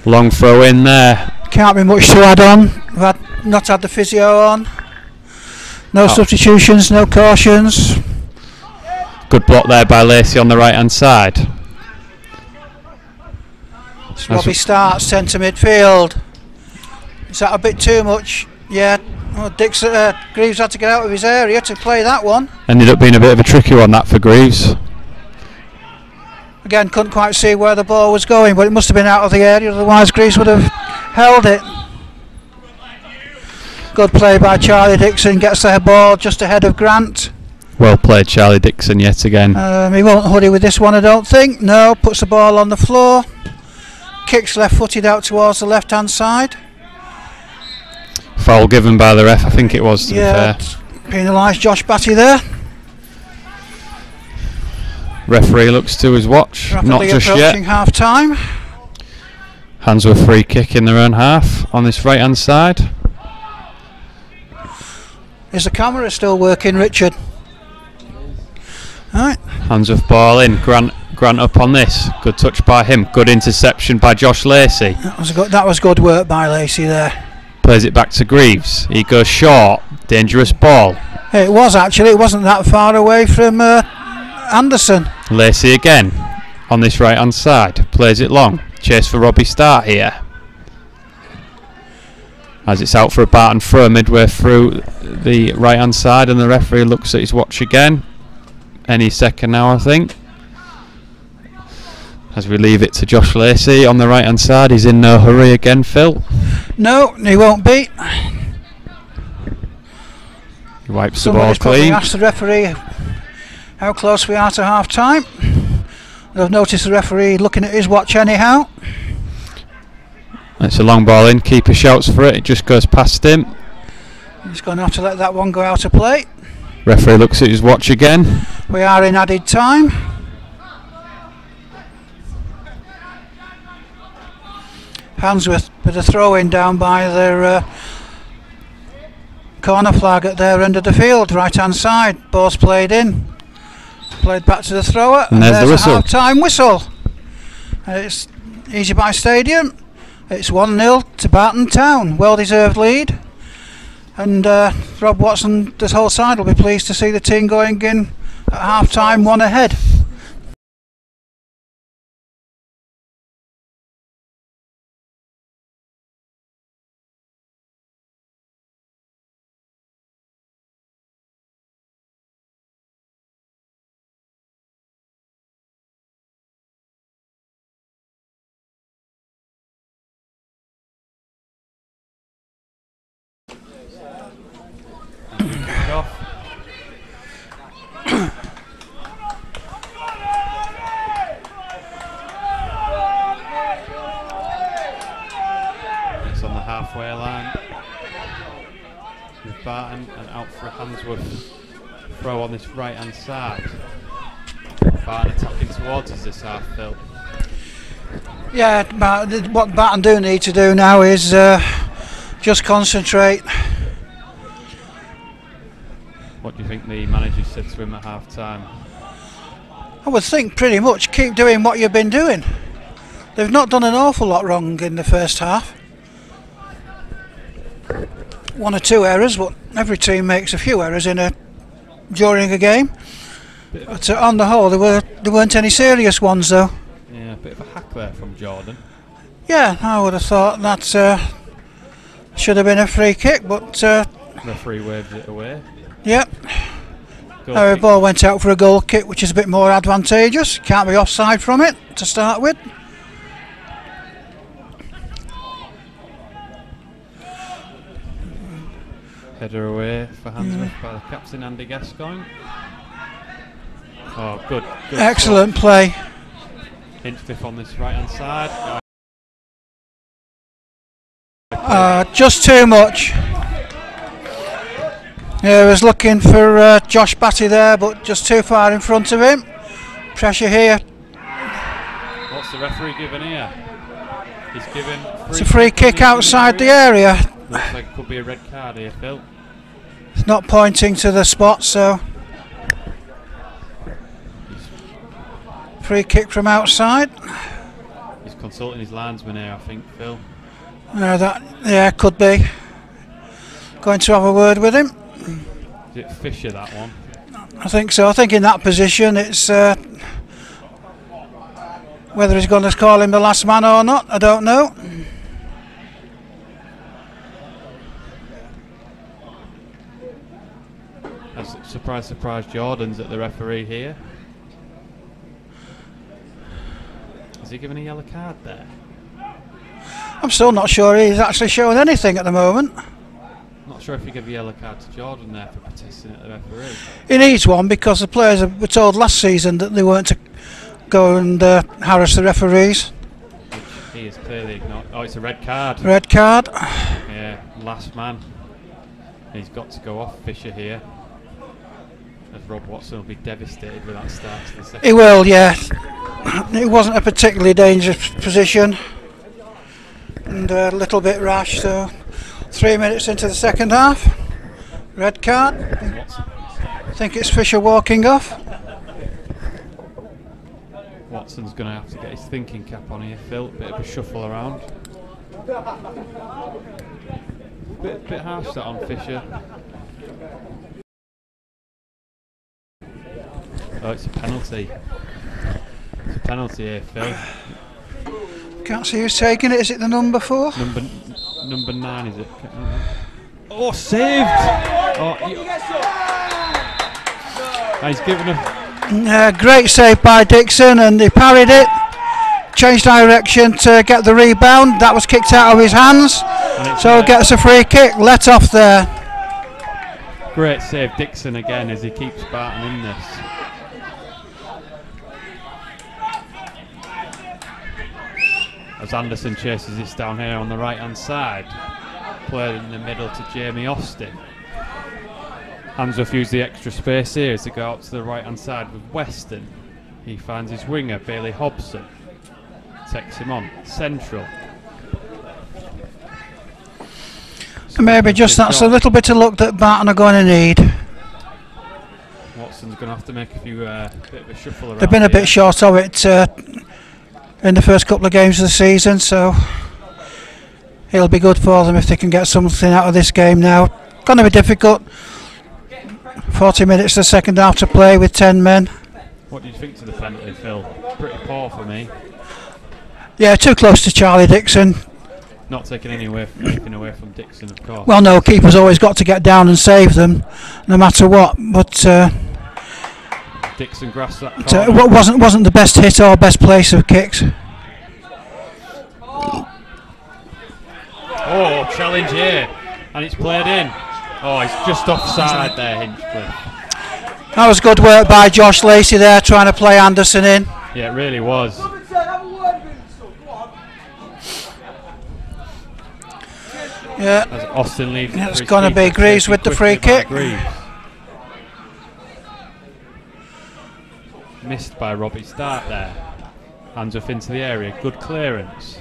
Long throw in there. Can't be much to add on. We've not had the physio on. No substitutions, no cautions. Good block there by Lacey on the right hand side. Robbie starts centre midfield. Is that a bit too much? Yeah. Oh, Greaves had to get out of his area to play that one. Ended up being a bit of a tricky one, that, for Greaves. Again, couldn't quite see where the ball was going, but it must have been out of the area, otherwise Greaves would have held it. Good play by Charlie Dixon, gets the ball just ahead of Grant. Well played, Charlie Dixon, yet again. He won't hoodie with this one, I don't think. No, puts the ball on the floor. Kicks left-footed out towards the left-hand side. Foul given by the ref, I think it was, to be fair. Penalised Josh Batty there. Referee looks to his watch. Rapidly not just approaching yet. half time. Handsworth free kick in their own half on this right hand side. Is the camera still working, Richard? Right. Handsworth ball in. Grant up on this. Good touch by him. Good interception by Josh Lacey. That was good work by Lacey there. Plays it back to Greaves. He goes short. Dangerous ball. It was actually. It wasn't that far away from Anderson. Lacey again on this right hand side. Plays it long. Chase for Robbie Start here. As it's out for a Barton throw midway through the right hand side, and the referee looks at his watch again. Any second now, I think. As we leave it to Josh Lacey on the right hand side. He's in no hurry again, Phil. No, he won't be. He wipes the ball clean. Asked the referee how close we are to half time. I've noticed the referee looking at his watch anyhow. It's a long ball in. Keeper shouts for it. It just goes past him. He's going to have to let that one go out of play. Referee looks at his watch again. We are in added time. Handsworth with a throw in down by their corner flag at their end of the field, right hand side. Ball's played in. Played back to the thrower. And there's the whistle. A half time whistle. It's Easy Buy Stadium. It's 1-0 to Barton Town. Well deserved lead. And Rob Watson, this whole side will be pleased to see the team going in at half time, one ahead. It's on the halfway line with Barton, and out for a Handsworth throw on this right hand side. Barton attacking towards us this half, Phil. Yeah, what Barton do need to do now is just concentrate. What do you think the manager said to him at half time? I would think pretty much keep doing what you've been doing. They've not done an awful lot wrong in the first half. One or two errors, but every team makes a few errors during a game. But on the whole, there weren't any serious ones though. Yeah, a bit of a hack there from Jordan. Yeah, I would have thought that should have been a free kick, but referee waved it away. Yep. The ball went out for a goal kick, which is a bit more advantageous. Can't be offside from it to start with. Header away for Handsworth by the captain Andy Gascoigne. Oh, good. Excellent play. Hinchcliffe on this right hand side. Just too much. Yeah, I was looking for Josh Batty there, but just too far in front of him. Pressure here. What's the referee giving here? He's giving. It's a free kick outside the area. Looks like it could be a red card here, Phil. It's not pointing to the spot, so free kick from outside. He's consulting his linesman here, I think, Phil. Could be. Going to have a word with him. Is it Fisher, that one? I think so. I think in that position it's whether he's going to call him the last man or not, I don't know. Surprise, Jordan's at the referee here. Is he giving a yellow card there? I'm still not sure he's actually showing anything at the moment. Not sure if he gave a yellow card to Jordan there for protesting at the referee. He needs one because the players were told last season that they weren't to go and harass the referees. Which he is clearly ignored. Oh, it's a red card. Red card. Yeah, last man. He's got to go off Fisher here. As Rob Watson will be devastated with that start to the second. He will, yeah. It wasn't a particularly dangerous position. and a little bit rash. So 3 minutes into the second half, red card. I think it's Fisher walking off. Watson's going to have to get his thinking cap on here, Phil. Bit of a shuffle around. Bit harsh that on Fisher. Oh, it's a penalty. It's a penalty here, Phil. Can't see who's taking it. Is it the number 4? Number 9, is it? Oh, saved! Oh, he's given a great save by Dixon, and he parried it, changed direction to get the rebound. That was kicked out of his hands, so gets a free kick, let off there. Great save, Dixon again, as he keeps Barton in this. As Anderson chases this down here on the right hand side, played in the middle to Jamie Austin. Handsworth used the extra space here as they go out to the right hand side with Weston. He finds his winger Bailey Hobson, takes him on central. So maybe just that's a little bit of luck that Barton are going to need. Watson's going to have to make a few bit of a shuffle around. They've been a bit short of it in the first couple of games of the season, so it'll be good for them if they can get something out of this game now. Going to be difficult. 40 minutes the second half to play with 10 men. What do you think to the penalty, Phil? Pretty poor for me. Yeah, too close to Charlie Dixon. Not taking anything away from Dixon, of course. Well, no, keeper's always got to get down and save them, no matter what. But Dixon grasped that corner. What wasn't the best hit or best place of kicks. Oh, challenge here, and it's played in. Oh, he's just offside there, Hinchcliffe. That was good work by Josh Lacey there, trying to play Anderson in. Yeah, it really was. Yeah. As Austin leaves, it's going to be Greaves with the free kick. Missed by Robbie Stark there. Handsworth into the area, good clearance.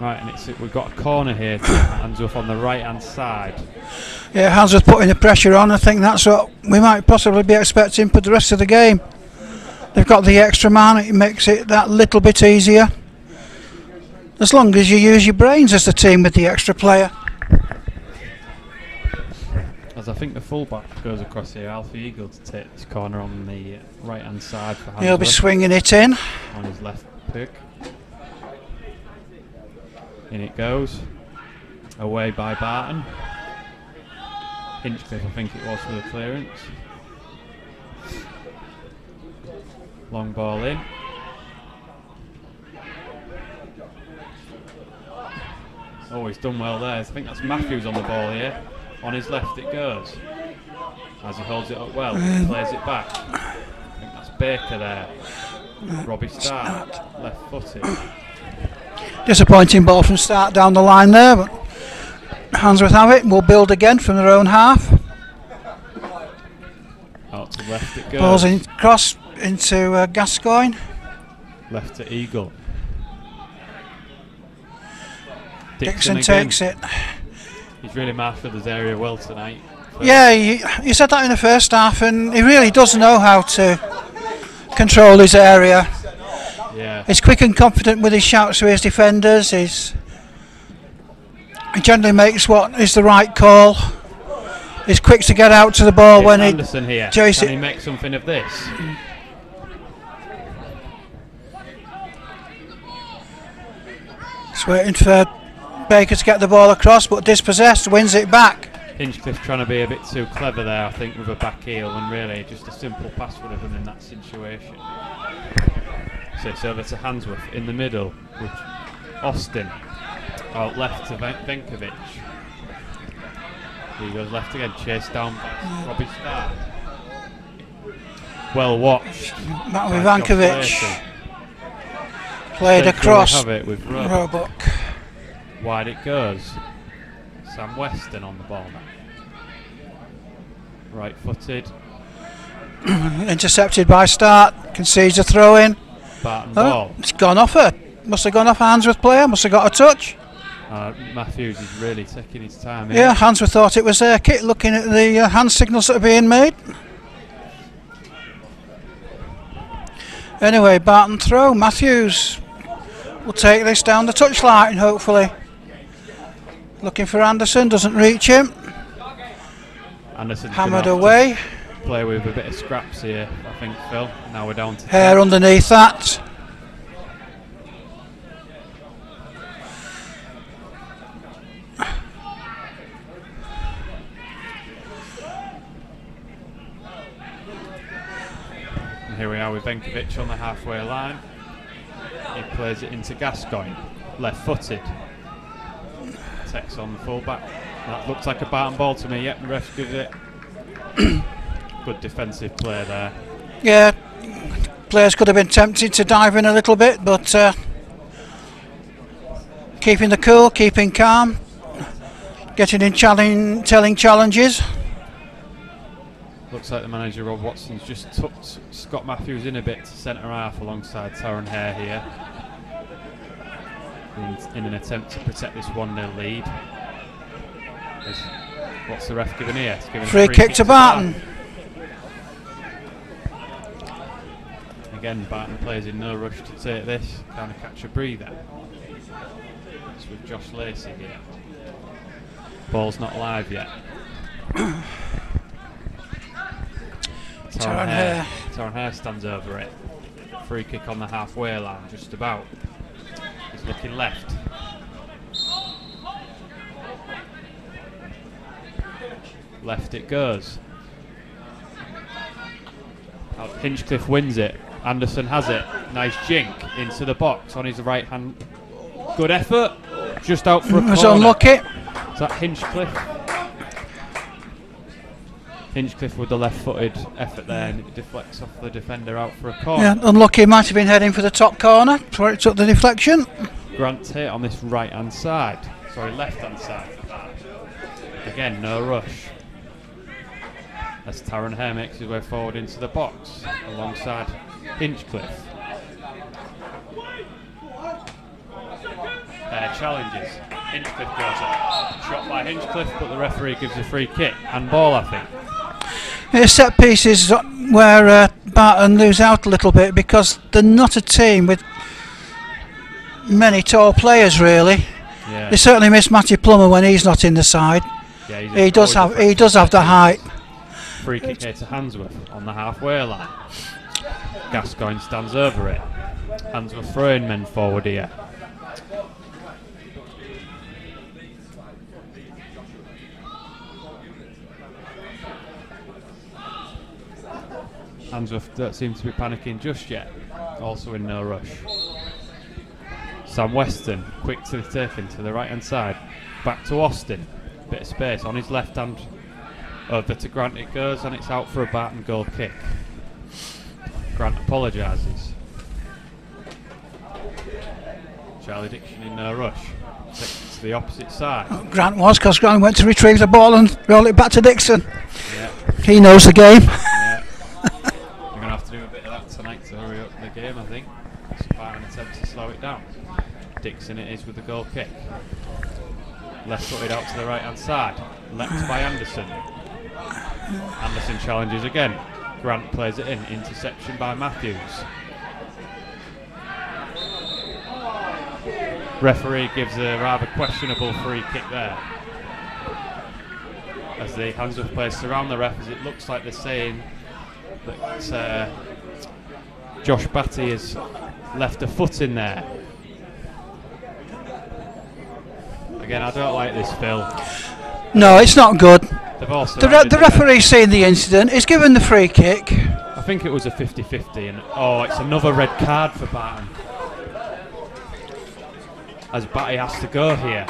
Right, and we've got a corner here to Handsworth on the right hand side. Yeah, Handsworth putting the pressure on. I think that's what we might possibly be expecting for the rest of the game. They've got the extra man, it makes it that little bit easier. As long as you use your brains as the team with the extra player. As I think the fullback goes across here, Alfie Eagle to take this corner on the right hand side for Handsworth. He'll be swinging it in. On his left pick. In it goes. Away by Barton. Hinchcliffe, I think it was, for the clearance. Long ball in. Oh, he's done well there. I think that's Matthews on the ball here. On his left it goes. As he holds it up well, he plays it back. I think that's Baker there. Robbie Stark, left footed. Disappointing ball from Stark down the line there, but Handsworth have it. We'll build again from their own half. Out to left it goes. Balls in cross into Gascoigne. Left to Eagle. Dixon takes it. He's really mastered his area well tonight. Yeah, you said that in the first half, and he really does know how to control his area. Yeah. He's quick and confident with his shouts to his defenders. He generally makes what is the right call. He's quick to get out to the ball when Anderson here. Can he make something of this? He's waiting for Baker to get the ball across, but dispossessed, wins it back. Hinchcliffe trying to be a bit too clever there, I think, with a back heel, and really just a simple pass would have done in that situation. So it's over to Handsworth in the middle with Austin. Out left to Venkovic. He goes left again, chased down by Robbie Stark. Well watched. Back with Vankovic. Played across. Have it with Roebuck. Wide it goes. Sam Weston on the ball now. Right footed. Intercepted by Stark. Concedes a throw in. Barton ball. It's gone off her. Must have gone off a Handsworth player. Must have got a touch. Matthews is really taking his time. Yeah, Handsworth thought it was their kit, looking at the hand signals that are being made. Anyway, Barton throw. Matthews will take this down the touchline, hopefully. Looking for Anderson, doesn't reach him. Anderson hammered away. Play with a bit of scraps here, I think, Phil. Now we're down to hair 10. underneath that. And here we are with Venkovic on the halfway line. He plays it into Gascoigne, left-footed. Takes on the fullback. That looks like a Barton ball to me. Yep, the ref gives it. Good defensive play there. Yeah, players could have been tempted to dive in a little bit, but keeping the cool, keeping calm, getting in telling challenges. Looks like the manager, Rob Watson's, just tucked Scott Matthews in a bit to centre half alongside Taron Hare here. In an attempt to protect this 1-0 lead. What's the ref giving here? It's giving free kick to Barton. Again, Barton plays in no rush to take this, kind of catch a breather. It's with Josh Lacey here. Ball's not live yet. Taron Hare stands over it. Free kick on the halfway line, just about. He's looking left. Left it goes. Hinchcliffe wins it. Anderson has it. Nice jink into the box on his right hand. Good effort. Just out for a corner. Was unlucky. Is that Hinchcliffe? Hinchcliffe with the left-footed effort there, and it deflects off the defender out for a corner. Yeah, unlucky. Might have been heading for the top corner. That's where it took the deflection. Grant Tate on this right-hand side. Sorry, left-hand side. Again, no rush. As Taron Hare makes his way forward into the box alongside Hinchcliffe. Hare challenges. Hinchcliffe goes up. Shot by Hinchcliffe, but the referee gives a free kick. And ball, I think. It's set pieces where Barton lose out a little bit because they're not a team with many tall players, really. Yeah. They certainly miss Matty Plummer when he's not in the side. Yeah, he does have the height. Free kick here to Handsworth on the halfway line. Gascoigne stands over it. Handsworth throwing men forward here. Handsworth don't seem to be panicking just yet. Also in no rush. Sam Weston, quick to the taken to the right hand side. Back to Austin. Bit of space on his left hand. Over to Grant it goes, and it's out for a Barton goal kick. Grant apologises. Charlie Dixon in no rush. Takes it to the opposite side. Grant was, because Grant went to retrieve the ball and roll it back to Dixon. Yeah. He knows the game. Yeah. We're going to have to do a bit of that tonight to hurry up the game, I think. So Barton attempts to slow it down. Dixon it is with the goal kick. Left footed out to the right hand side. Leapt by Anderson. Anderson challenges again. Grant plays it in. Interception by Matthews. Referee gives a rather questionable free kick there. As the Handsworth players surround the ref, as it looks like they're saying that Josh Batty has left a foot in there. Again, I don't like this, Phil. No, it's not good. The referee's seen the incident. He's given the free kick. I think it was a 50-50, and it's another red card for Barton. As Batty has to go here.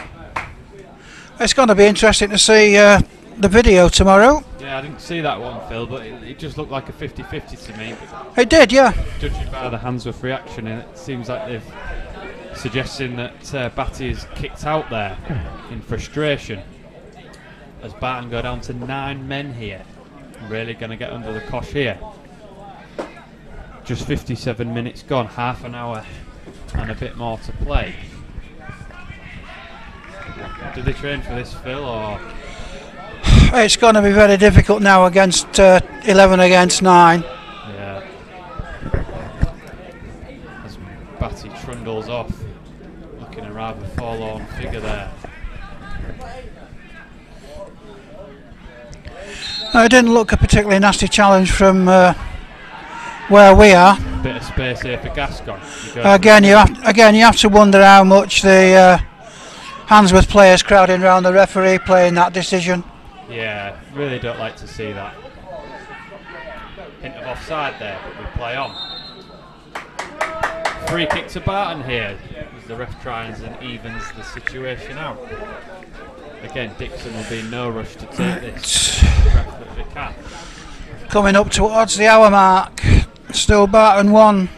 It's going to be interesting to see the video tomorrow. Yeah, I didn't see that one, Phil, but it just looked like a 50-50 to me. It did, yeah. Judging by the Handsworth reaction, and it seems like they've suggesting that Batty is kicked out there in frustration. As Barton go down to 9 men here. Really going to get under the cosh here. Just 57 minutes gone, half an hour and a bit more to play. Did they train for this, Phil, or...? It's going to be very difficult now against 11 against 9. Yeah. As Batty trundles off, looking a rather forlorn figure there. No, it didn't look a particularly nasty challenge from where we are. Bit of space here for Gascoigne. Again, you have to wonder how much the Handsworth players crowding around the referee playing that decision. Yeah, really don't like to see that. Hint of offside there, but we play on. Free kick to Barton here, as the ref tries and evens the situation out. Again, Dixon will be in no rush to take this. Ref that they can. Coming up towards the hour mark. Still Barton 1,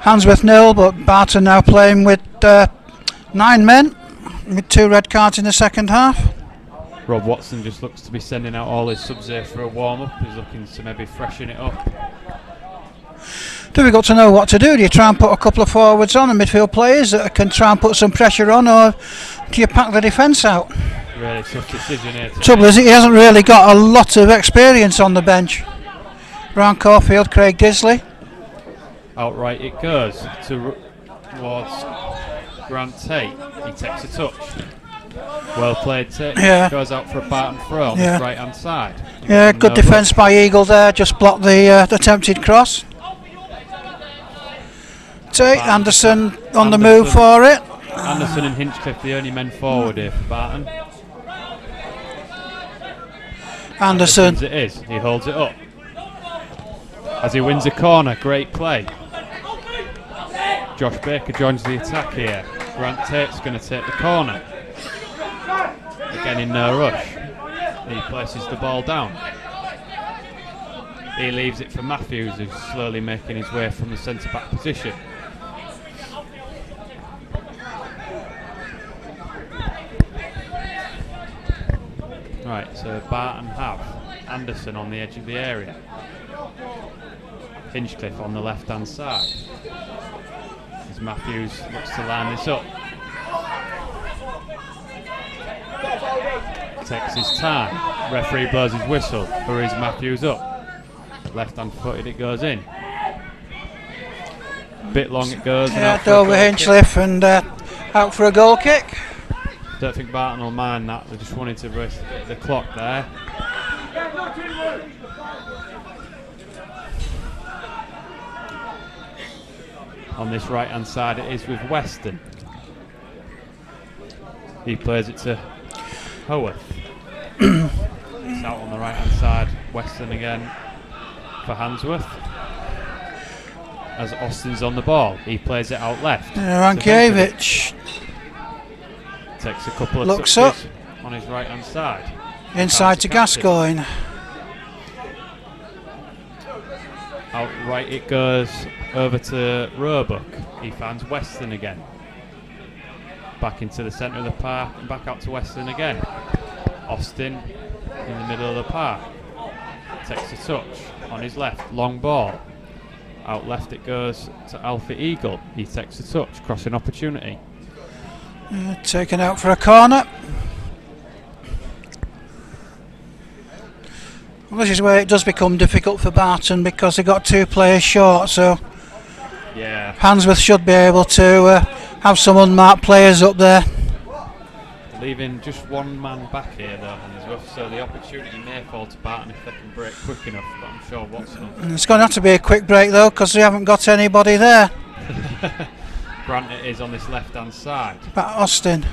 Handsworth 0, but Barton now playing with 9 men, with 2 red cards in the second half. Rob Watson just looks to be sending out all his subs here for a warm-up. He's looking to maybe freshen it up. Difficult to know what to do. Do you try and put a couple of forwards on and midfield players that can try and put some pressure on, or do you pack the defence out? Really tough decision here. Trouble is, he hasn't really got a lot of experience on the bench. Ron Caulfield, Craig Disley. Outright it goes towards Grant Tate. He takes a touch. Well played, Tate. Yeah. Goes out for a Barton throw on his right hand side. Yeah, good defence by Eagle there. Just blocked the attempted cross. Tate, Anderson on the move for it. Anderson and Hinchcliffe, the only men forward here for Barton. Anderson. It is. He holds it up. As he wins a corner, great play. Josh Baker joins the attack here. Grant Tate's going to take the corner. Again in no rush. He places the ball down. He leaves it for Matthews, who's slowly making his way from the centre-back position. Right, so Barton have Anderson on the edge of the area. Hinchcliffe on the left-hand side. As Matthews looks to line this up. Takes his time. Referee blows his whistle. Hurries Matthews up. Left-hand footed, it goes in. Bit long it goes. Yeah, over Hinchcliffe and out for a goal kick. Don't think Barton will mind that. They just wanted to race a bit of the clock there. On this right hand side it is with Weston. He plays it to Howarth. It's out on the right hand side. Weston again for Handsworth. As Austin's on the ball, he plays it out left. Rankiewicz takes a couple of looks up on his right hand side. Inside to Gascoigne. Outright it goes over to Roebuck. He finds Weston again. Back into the centre of the park and back out to Weston again. Austin in the middle of the park. Takes a touch on his left. Long ball. Out left it goes to Alfie Eagle. He takes a touch. Crossing opportunity. Taken out for a corner. Well, this is where it does become difficult for Barton because they've got 2 players short, so yeah, Handsworth should be able to have some unmarked players up there. Leaving just 1 man back here though, Handsworth, so the opportunity may fall to Barton if they can break quick enough, but I'm sure Watson will. It's going to have to be a quick break though because they haven't got anybody there. Grant it is on this left hand side. But Austin.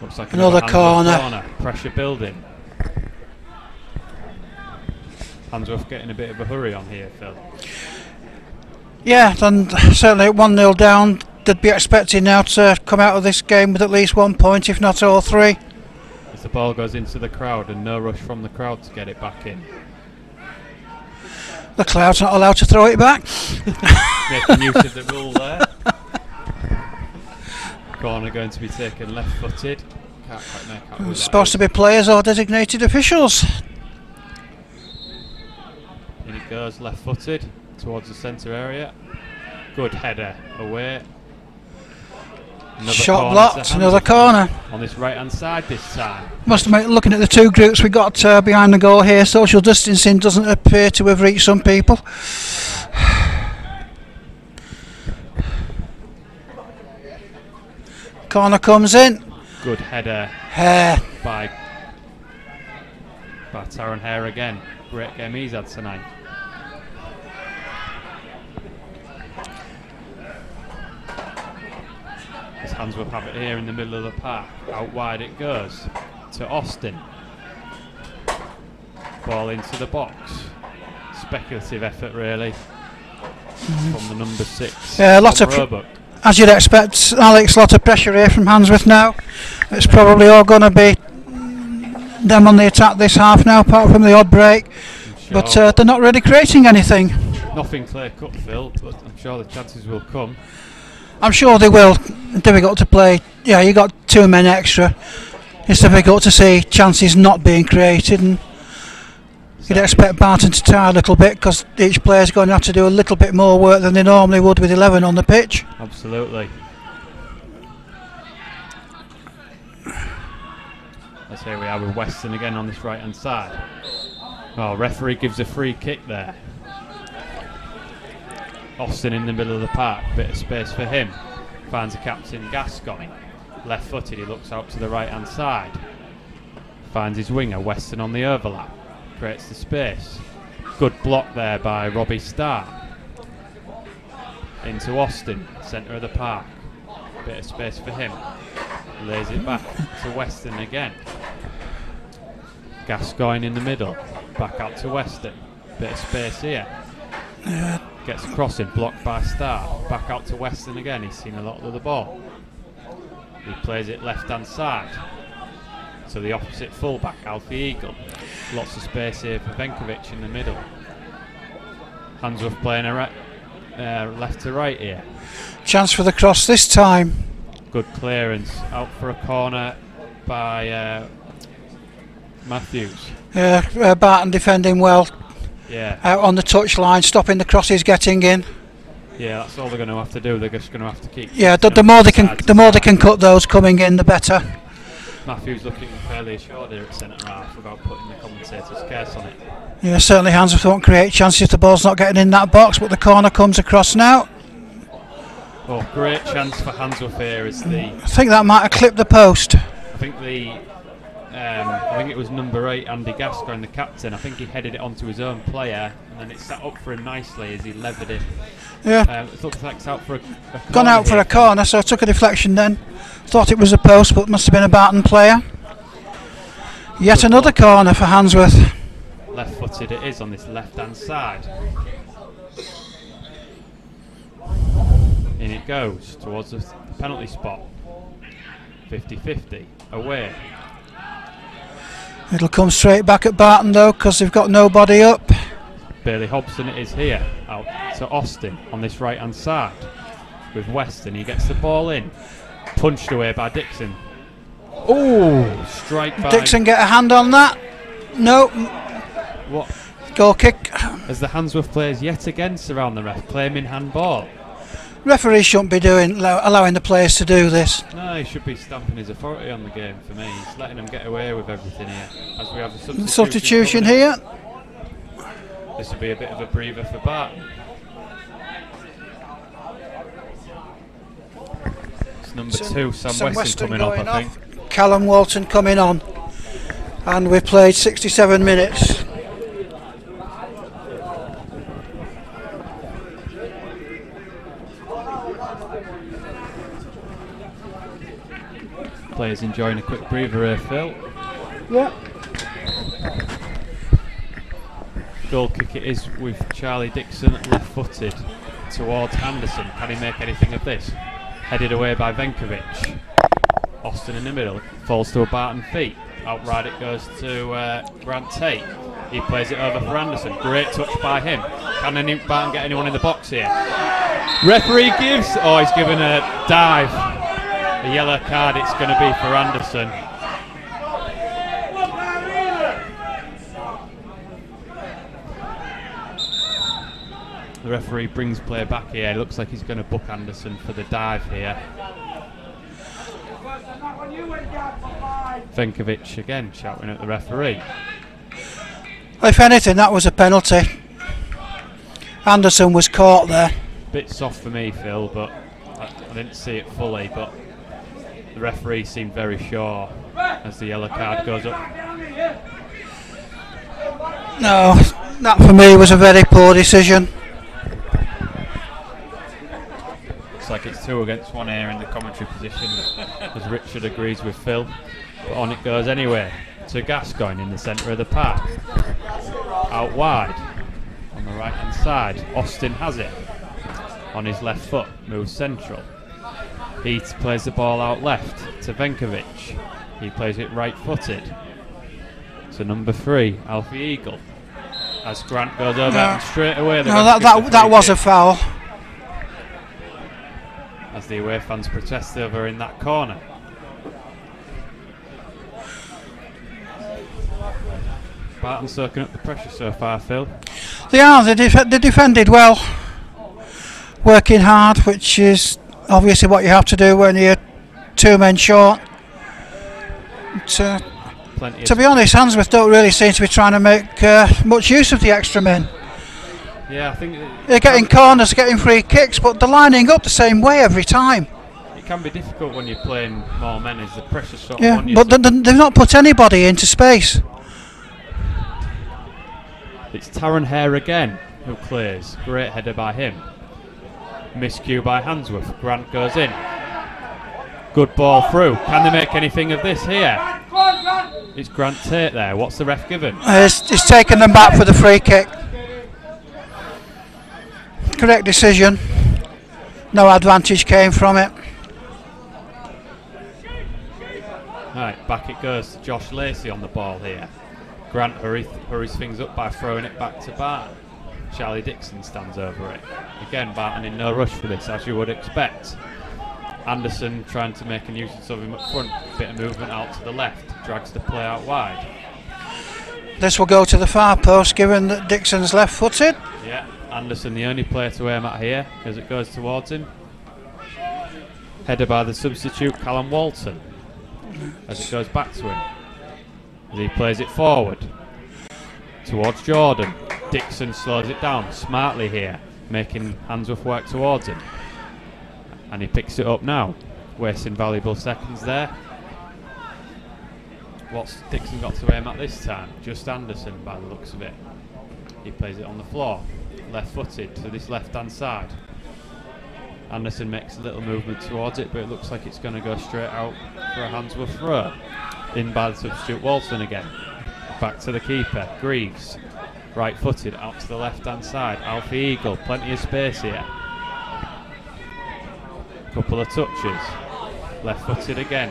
Looks like another corner. Pressure building. Handsworth getting a bit of a hurry on here, Phil. Yeah, and certainly 1-0 down. They'd be expecting now to come out of this game with at least 1 point, if not all 3. As the ball goes into the crowd and no rush from the crowd to get it back in. The crowd's not allowed to throw it back. Making use of the rule there. Corner going to be taken left-footed. Can't quite make out. Supposed to be players or designated officials. it goes, left-footed towards the centre area. Good header away. Another Shot blocked, another corner. On this right-hand side this time. Must admit, looking at the two groups we got behind the goal here, social distancing doesn't appear to have reached some people. Corner comes in. Good header. Hare. By Taron Hare again. Great game he's had tonight. As Handsworth have it here in the middle of the park. Out wide it goes to Austin. Ball into the box. Speculative effort really from the number 6. Yeah, a lot of as you'd expect, Alex, a lot of pressure here from Handsworth now. It's probably all going to be them on the attack this half now, apart from the odd break. Sure. But they're not really creating anything. Nothing clear cut, Phil, but I'm sure the chances will come. I'm sure they will. Difficult to play. Yeah, you got 2 men extra. It's difficult to see chances not being created, and you'd expect Barton to tire a little bit because each player's going to have to do a little bit more work than they normally would with 11 on the pitch. Absolutely. Let's here we are with Weston again on this right hand side. Oh, referee gives a free kick there. Austin in the middle of the park, bit of space for him. Finds the captain Gascoigne. Left footed, he looks out to the right hand side. Finds his winger, Weston on the overlap. Creates the space. Good block there by Robbie Starr. Into Austin, centre of the park. Bit of space for him. Lays it back to Weston again. Gascoigne in the middle. Back out to Weston. Bit of space here. Gets a crossing, blocked by Starr. Back out to Weston again. He's seen a lot of the ball. He plays it left hand side. So the opposite fullback, Alfie Eagle. Lots of space here for Venkovic in the middle. Handsworth playing left to right here. Chance for the cross this time. Good clearance. Out for a corner by Matthews. Barton defending well. Yeah. Out on the touchline, stopping the crosses getting in. Yeah, that's all they're going to have to do. They're just going to have to keep. Yeah, the more they can cut those coming in, the better. Matthews looking fairly assured here at centre half without putting the commentator's curse on it. Yeah, certainly Handsworth won't create chances if the ball's not getting in that box, but the corner comes across now. Oh, great chance for Handsworth here as the. I think that might have clipped the post. I think I think it was number 8, Andy Gascoigne, the captain. I think he headed it onto his own player, and then it sat up for him nicely as he levered it. Yeah. It looks like it's out for a corner. Gone out for a corner, so I took a deflection then. Thought it was a post, but must have been a Barton player. Yet another corner for Handsworth. Left-footed it is on this left-hand side. In it goes towards the penalty spot. 50-50 away. It'll come straight back at Barton though, because they've got nobody up. Bailey Hobson it is here, out to Austin on this right hand side with Weston. He gets the ball in, punched away by Dixon. Oh, strike by Dixon. Get a hand on that? No. What? Goal kick. As the Handsworth players yet again surround the ref, claiming handball. Referees shouldn't be allowing the players to do this. No, he should be stamping his authority on the game for me. He's letting them get away with everything here. As we have a substitution here. This will be a bit of a breather for Barton. It's number 2, Sam Weston coming off, I think. Callum Walton coming on. And we've played 67 minutes. Players enjoying a quick breather here, Phil. Yeah. Goal kick it is with Charlie Dixon left-footed towards Anderson. Can he make anything of this? Headed away by Venkovic. Austin in the middle, falls to a Barton feet. Outright it goes to Grant Tate. He plays it over for Anderson. Great touch by him. Can Barton get anyone in the box here? Referee gives. Oh, he's given a dive. A yellow card it's going to be for Anderson. The referee brings play back here. It looks like he's going to book Anderson for the dive here. Venkovic again shouting at the referee. If anything, that was a penalty. Anderson was caught there. Bit soft for me, Phil, but I didn't see it fully, but the referee seemed very sure as the yellow card goes up. No, that for me was a very poor decision. Looks like it's 2 against 1 here in the commentary position, as Richard agrees with Phil. But on it goes anyway to Gascoigne in the centre of the park. Out wide on the right hand side. Austin has it on his left foot, moves central. He plays the ball out left to Venkovic. He plays it right footed to number 3, Alfie Eagle. As Grant goes over and straight away that was a foul. As the away fans protest over in that corner. Barton soaking up the pressure so far, Phil. They are. They defended well, working hard, which is obviously what you have to do when you're 2 men short. To be honest, Handsworth don't really seem to be trying to make much use of the extra men. Yeah, I think they're getting corners, getting free kicks, but they're lining up the same way every time. It can be difficult when you're playing more men as the pressure sort of on you. But they've not put anybody into space. It's Taron Hare again who clears. Great header by him. Miscue by Handsworth. Grant goes in. Good ball through. Can they make anything of this here? It's Grant Tate there. What's the ref given? He's taken them back for the free kick. Correct decision. No advantage came from it. Right, back it goes to Josh Lacey on the ball here. Grant hurries things up by throwing it back to Barton. Charlie Dixon stands over it. Again, Barton in no rush for this, as you would expect. Anderson trying to make a nuisance of him up front. Bit of movement out to the left. Drags the play out wide. This will go to the far post, given that Dixon's left-footed. Yeah, Anderson the only player to aim at here, as it goes towards him. Header by the substitute, Callum Walton. As it goes back to him. As he plays it forward towards Jordan. Dixon slows it down smartly here, making Handsworth work towards him. And he picks it up now, wasting valuable seconds there. What's Dixon got to aim at this time? Just Anderson by the looks of it. He plays it on the floor, left footed to this left hand side. Anderson makes a little movement towards it, but it looks like it's going to go straight out for a Handsworth throw. In by the substitute Walton again. Back to the keeper, Greaves. Right footed out to the left hand side. Alfie Eagle, plenty of space here. Couple of touches. Left footed again.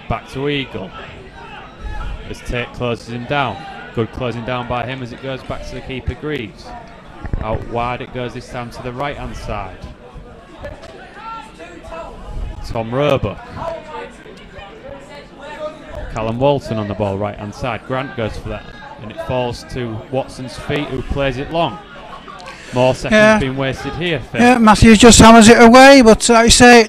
Back to Eagle. As Tate closes him down. Good closing down by him as it goes back to the keeper, Greaves. Out wide it goes this time to the right hand side. Tom Roebuck. Callum Walton on the ball, right hand side. Grant goes for that, and it falls to Watson's feet, who plays it long. More seconds being wasted here, Phil. Yeah, Matthews just hammers it away, but like you say,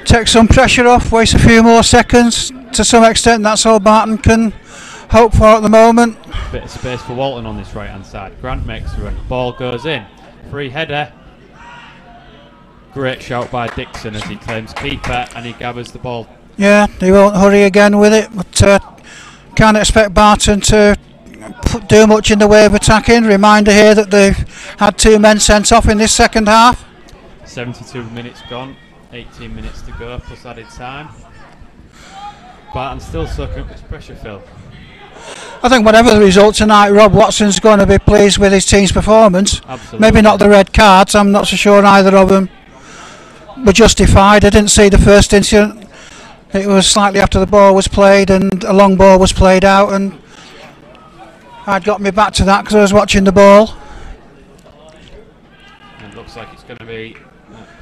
take some pressure off, waste a few more seconds. To some extent, that's all Barton can hope for at the moment. Bit of space for Walton on this right hand side. Grant makes the run, ball goes in. Free header. Great shout by Dixon as he claims keeper, and he gathers the ball. Yeah, they won't hurry again with it, but can't expect Barton to do much in the way of attacking. Reminder here that they've had 2 men sent off in this second half. 72 minutes gone, 18 minutes to go plus added time. Barton still soaking up this pressure, Phil. I think whatever the result tonight, Rob Watson's going to be pleased with his team's performance. Absolutely. Maybe not the red cards, I'm not so sure either of them were justified. I didn't see the first incident. It was slightly after the ball was played and a long ball was played out, and I'd got me back to that because I was watching the ball. And it looks like it's going to be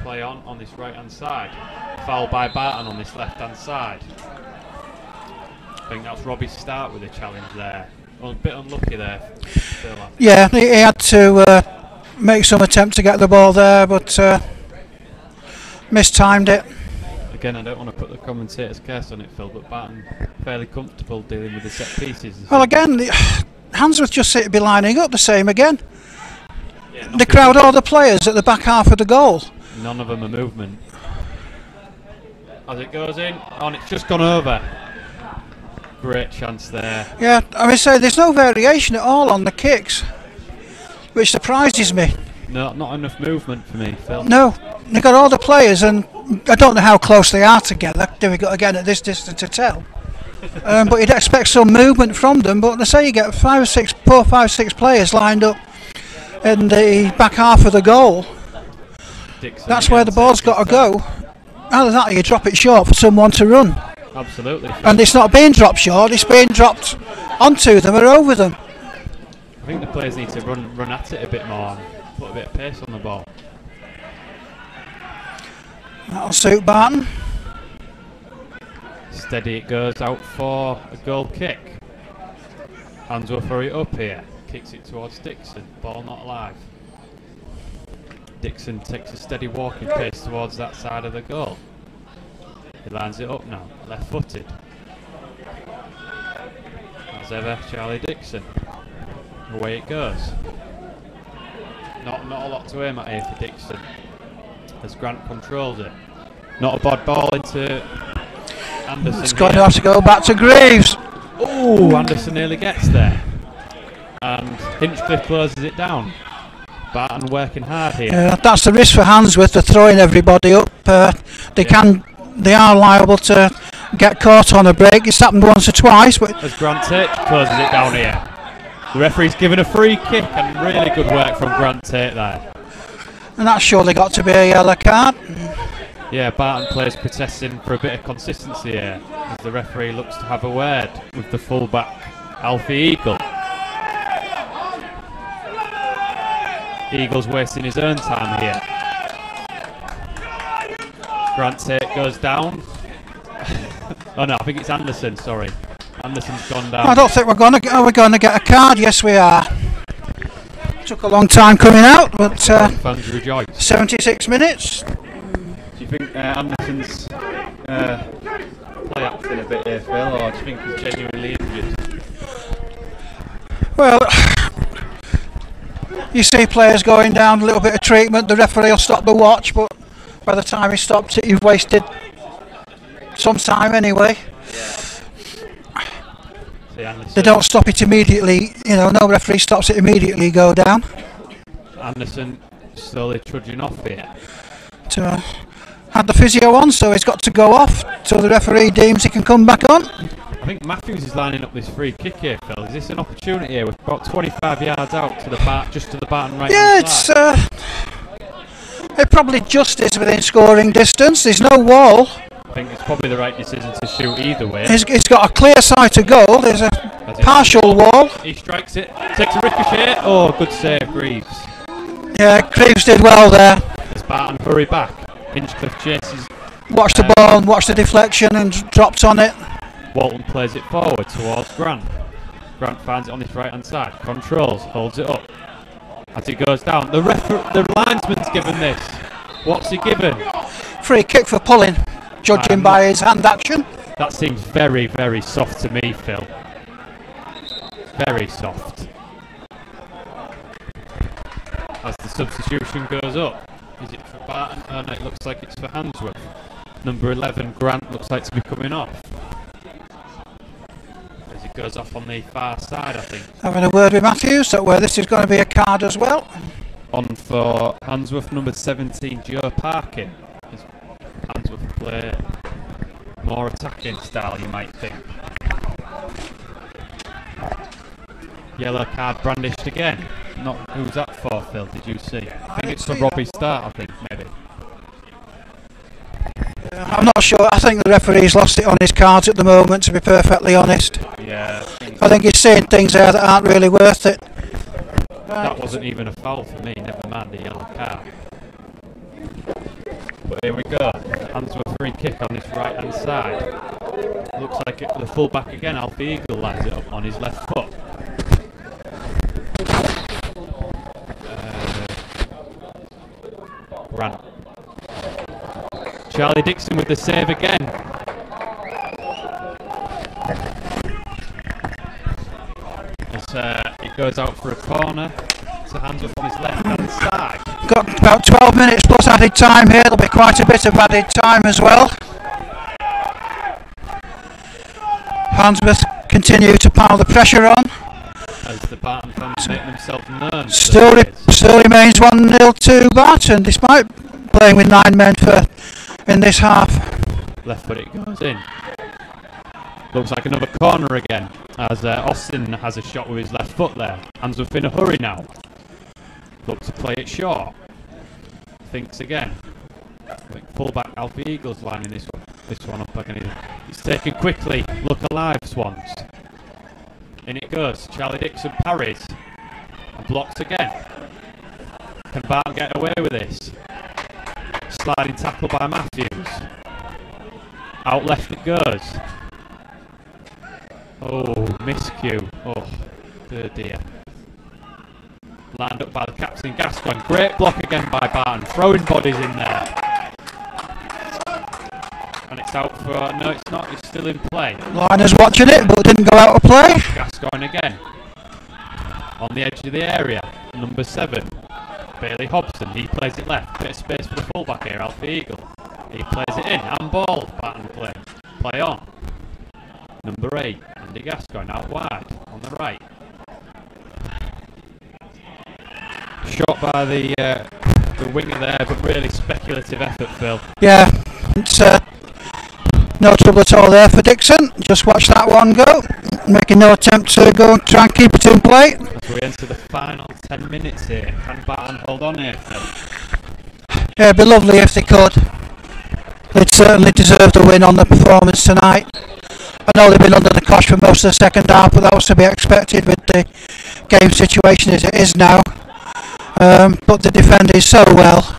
play on this right hand side. Foul by Barton on this left hand side. I think that's Robbie's start with the challenge there. Well, a bit unlucky there Yeah, he had to make some attempt to get the ball there, but mistimed it. Again, I don't want to put the commentator's curse on it, Phil, but Barton fairly comfortable dealing with the set pieces. Well, again, Handsworth just seem to be lining up the same again. Yeah, they crowd all the players at the back half of the goal. None of them are movement. As it goes in, and it's just gone over. Great chance there. Yeah, I mean, so there's no variation at all on the kicks, which surprises me. No, not enough movement for me, Phil. No, they've got all the players, and I don't know how close they are together. We've got again at this distance to tell. But you'd expect some movement from them. But they say you get 4, 5, 6 players lined up in the back half of the goal. Dixon, that's where the ball's got to go. Either that or you drop it short for someone to run. Absolutely. And it's not being dropped short, it's being dropped onto them or over them. I think the players need to run at it a bit more and put a bit of pace on the ball. That'll suit Barton. Steady it goes out for a goal kick. Handsworth hurry it up here. Kicks it towards Dixon. Ball not alive. Dixon takes a steady walking pace towards that side of the goal. He lines it up now, left footed. As ever, Charlie Dixon. Away it goes. Not a lot to aim at here for Dixon, as Grant controls it. Not a bad ball into Anderson. It's going to have to go back to Greaves. Oh, Anderson nearly gets there. And Hinchcliffe closes it down. Barton working hard here. Yeah, that's the risk for Handsworth. They're throwing everybody up. They are liable to get caught on a break. It's happened once or twice. But as Grant Tate closes it down here. The referee's given a free kick, and really good work from Grant Tate there. And that's surely got to be a yellow card. Yeah, Barton players protesting for a bit of consistency here, as the referee looks to have a word with the fullback, Alfie Eagle. Eagle's wasting his own time here. Grant Tate goes down. Oh no, I think it's Anderson, sorry. Anderson's gone down. I don't think we're going to get a card. Yes, we are. Took a long time coming out, but fans rejoice. 76 minutes. Do you think Anderson's play acting a bit here, Phil, or do you think he's genuinely injured? Well, you see players going down, a little bit of treatment, the referee will stop the watch, but by the time he stops it, you've wasted some time anyway. They don't stop it immediately, no referee stops it immediately, go down. Anderson slowly trudging off here. Had the physio on, so he's got to go off till the referee deems he can come back on. I think Matthews is lining up this free kick here, Phil. Is this an opportunity here? We've got 25 yards out to the just to the Barton right. Yeah, it probably just is within scoring distance. There's no wall. I think it's probably the right decision to shoot either way. He's got a clear sight to goal. There's a partial wall. He strikes it, takes a ricochet. Oh, good save, Greaves. Yeah, Greaves did well there. As Barton hurry back, Hinchcliffe chases. Watch the ball and watch the deflection and drops on it. Walton plays it forward towards Grant. Grant finds it on his right hand side, controls, holds it up. As he goes down, the linesman's given this. What's he given? Free kick for pulling, judging by his hand action. That seems very, very soft to me, Phil. Very soft. As the substitution goes up, is it for Barton? Oh no, it looks like it's for Handsworth. Number 11, Grant, looks like to be coming off. As it goes off on the far side, I think. Having a word with Matthews, so where this is going to be a card as well. On for Handsworth, number 17, Joe Parkin. As Handsworth play more attacking style, you might think. Yellow card brandished again. Not who's that for, Phil? Did you see? I think it's for Robbie Start. I think maybe. I'm not sure. I think the referee's lost it on his cards at the moment, to be perfectly honest. Yeah. I think he's saying things there that aren't really worth it. That wasn't even a foul for me, never mind the yellow card. But here we go. Handsworth free kick on his right hand side. Looks like the full back again. Alfie Eagle lines it up on his left foot. Charlie Dixon with the save again. As it goes out for a corner to Handsworth on his left-hand side. Got about 12 minutes plus added time here. There'll be quite a bit of added time as well. Handsworth continue to pile the pressure on. As the Barton fans make themselves known. Still remains 1-0 to Barton, despite playing with 9 men in this half. Left foot it goes in. Looks like another corner again, as Austin has a shot with his left foot there. Handsworth in a hurry now. Looks to play it short. Thinks again. I think fullback Alfie Eagles lining this one up again. It's taken quickly. Look alive, Swans. In it goes. Charlie Dixon parries. And blocks again. Can Barton get away with this? Sliding tackle by Matthews. Out left it goes. Oh, miscue. Oh, dear. Lined up by the captain Gascoigne. Great block again by Barton. Throwing bodies in there. And it's out for... No, it's not. It's still in play. Liner's watching it, but didn't go out of play. Gascoigne again. On the edge of the area. Number 7. Bailey Hobson. He plays it left. Bit of space for the fullback here, Alfie Eagle. He plays it in. Handball. Barton play on. Number 8. Andy Gascoigne out wide. On the right. Shot by the winger there, but really speculative effort, Phil. Yeah, it's no trouble at all there for Dixon. Just watch that one go, making no attempt to go and try and keep it in play. As we enter the final 10 minutes here, can Barton hold on here, Phil? Yeah, it'd be lovely if they could. They'd certainly deserve the win on the performance tonight. I know they've been under the cosh for most of the second half, but that was to be expected with the game situation as it is now. But they defended so well.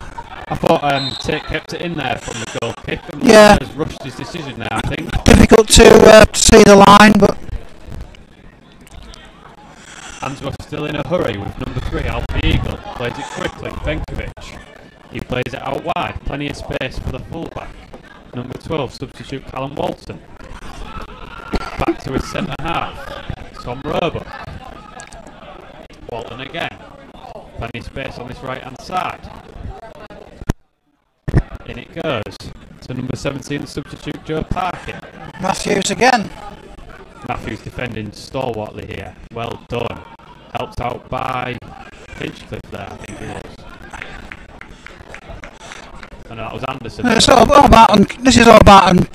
I thought Tate kept it in there from the goal kick, and yeah, has rushed his decision now, I think. Difficult to see the line, but Handsworth still in a hurry with number 3, Alfie Eagle. Plays it quickly, Benkovic. He plays it out wide, plenty of space for the fullback. Number 12, substitute Callum Walton. Back to his centre half, Tom Roebuck. Walton again. Plenty of space on this right hand side. In it goes to number 17, substitute Joe Parkin. Matthews again. Matthews defending stalwartly here. Well done. Helped out by Hinchcliffe there, I think it was. And that was Anderson. This is all Barton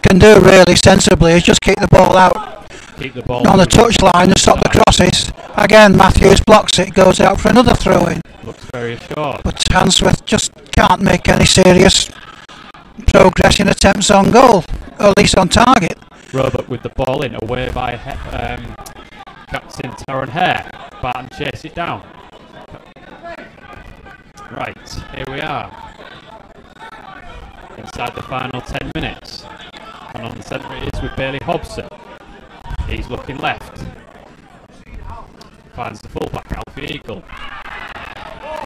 can do really sensibly, is just keep the ball out. Keep the ball on the touchline and stop the crosses. Again, Matthews blocks it, goes out for another throw-in. Looks very assured. But Handsworth just can't make any serious progress in attempts on goal, or at least on target. Roebuck with the ball in, away by Captain Taron Hare. Barton chase it down. Right, here we are. Inside the final 10 minutes. And on the centre it is with Bailey Hobson. He's looking left. Finds the fullback, Alfie Eagle.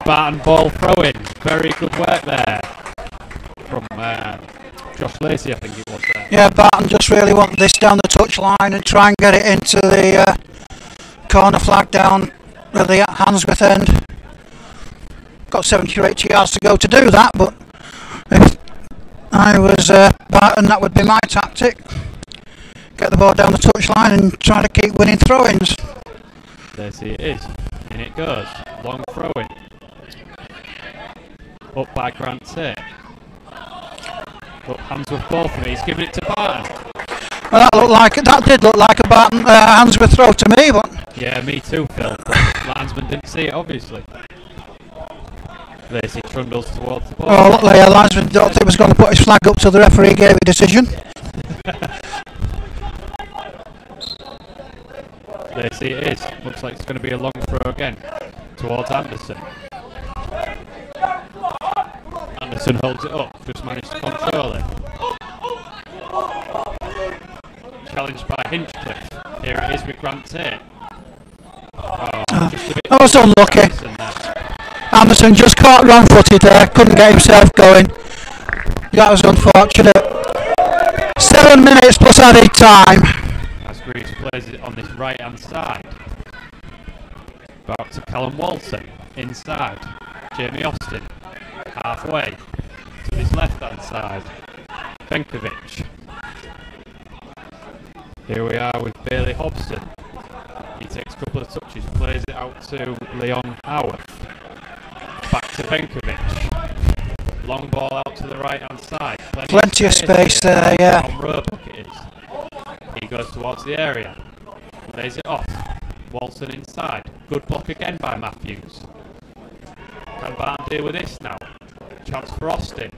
Barton ball throw-in. Very good work there. From Josh Lacey, I think it was there. Yeah, Barton just really want this down the touchline and try and get it into the corner flag down at the Handsworth end. Got 70 or 80 yards to go to do that, but if I was Barton, that would be my tactic. Get the ball down the touchline and try to keep winning throw-ins. There it is. In it goes. Long throw-in. Up by Grant Tate. But Handsworth ball for me. He's giving it to Barton. Well, that did look like a Barton Handsworth throw to me, but yeah, me too, Phil. But linesman didn't see it, obviously. Lacey trundles towards the ball. Oh, look, the linesman thought he was going to put his flag up till the referee gave a decision. Lacey it is. Looks like it's going to be a long throw again towards Anderson. Anderson holds it up, just managed to control it. Challenged by Hinchcliffe. Here it is with Grant Tate. That was unlucky. Anderson just caught wrong-footed there, couldn't get himself going. That was unfortunate. 7 minutes plus added time. As Greaves plays it on this right hand side. Back to Callum Walton. Inside. Jamie Austin. Halfway. To this left hand side. Benkovic. Here we are with Bailey Hobson. He takes a couple of touches, plays it out to Leon Howarth. Back to Benkovic. Long ball out to the right hand side. Plenty of space there, yeah. On Roebuck it is. He goes towards the area. Lays it off. Walton inside. Good block again by Matthews. Can Barton deal with this now? Chance for Austin.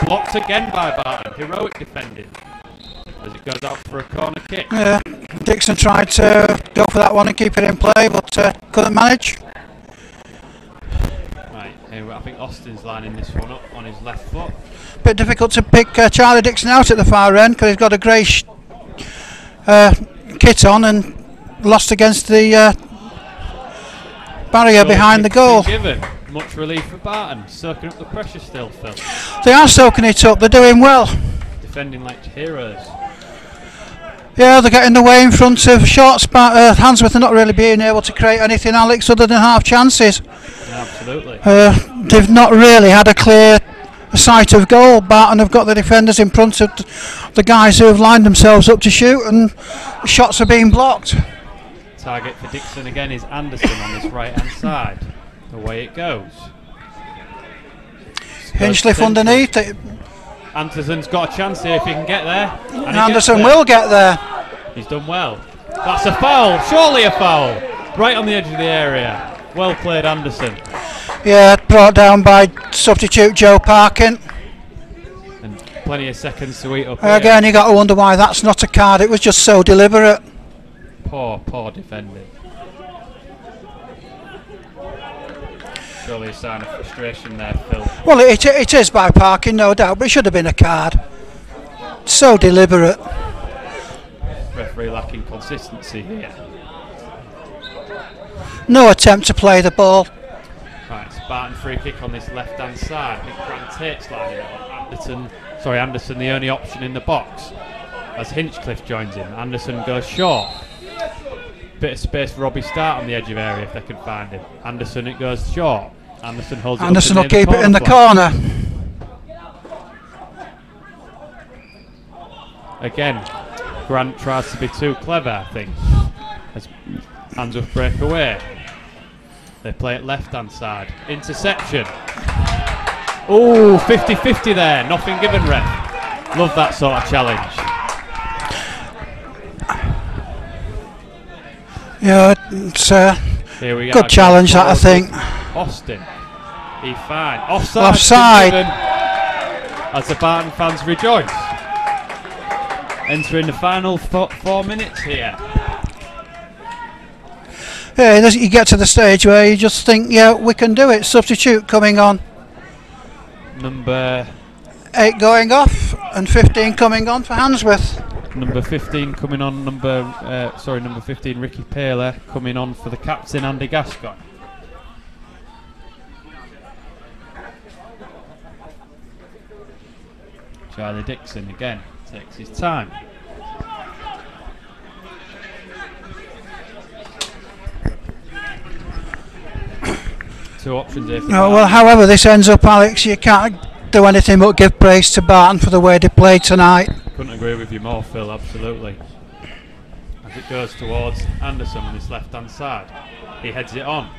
Blocked again by Barton. Heroic defending. As it goes out for a corner kick. Yeah, Dixon tried to go for that one and keep it in play, but couldn't manage. Right, here I think Austin's lining this one up on his left foot. Bit difficult to pick Charlie Dixon out at the far end because he's got a grey kit on and lost against the barrier So behind the goal. Given. Much relief for Barton. Soaking up the pressure still, Phil. They are soaking it up, they're doing well. Defending like heroes. Yeah, they're getting the way in front of shots, but Handsworth are not really being able to create anything, Alex, other than half chances. Yeah, absolutely. They've not really had a clear sight of goal. Barton have got the defenders in front of the guys who have lined themselves up to shoot, and shots are being blocked. Target for Dixon again is Anderson on this right hand side. Away it goes. Hinchliffe underneath it. Anderson's got a chance here if he can get there. And Anderson will get there. He's done well. That's a foul, surely a foul. Right on the edge of the area. Well played, Anderson. Yeah, brought down by substitute Joe Parkin. And plenty of seconds to eat up. Again, you got to wonder why that's not a card. It was just so deliberate. Poor defending. Surely a sign of frustration there, Phil. Well, it is by Parkin, no doubt, but it should have been a card. So deliberate. Referee lacking consistency here. No attempt to play the ball. Right, Barton free kick on this left hand side. I think Grant Tate's lining it up. Anderson the only option in the box. As Hinchcliffe joins in, Anderson goes short. Bit of space for Robbie Start on the edge of area if they can find him. Anderson, it goes short. Anderson holds it. Anderson up will keep it in the flag. corner. Again, Grant tries to be too clever, I think. As Handsworth break away. They play it left hand side. Interception. Oh, 50-50 there. Nothing given, ref. Love that sort of challenge. Yeah, it's a Here good challenge, that, I think. Austin. He fine. Offside. As the Barton fans rejoice. Entering the final 4 minutes here. Yeah, you get to the stage where you just think, yeah, we can do it. Substitute coming on. Number 8 going off and 15 coming on for Handsworth. Number 15 coming on. Number 15 Ricky Paler coming on for the captain Andy Gascoigne. Charlie Dixon again takes his time. Two options here for Well, however this ends up, Alex, you can't do anything but give praise to Barton for the way they played tonight. Couldn't agree with you more, Phil, absolutely. As it goes towards Anderson on his left hand side, he heads it on.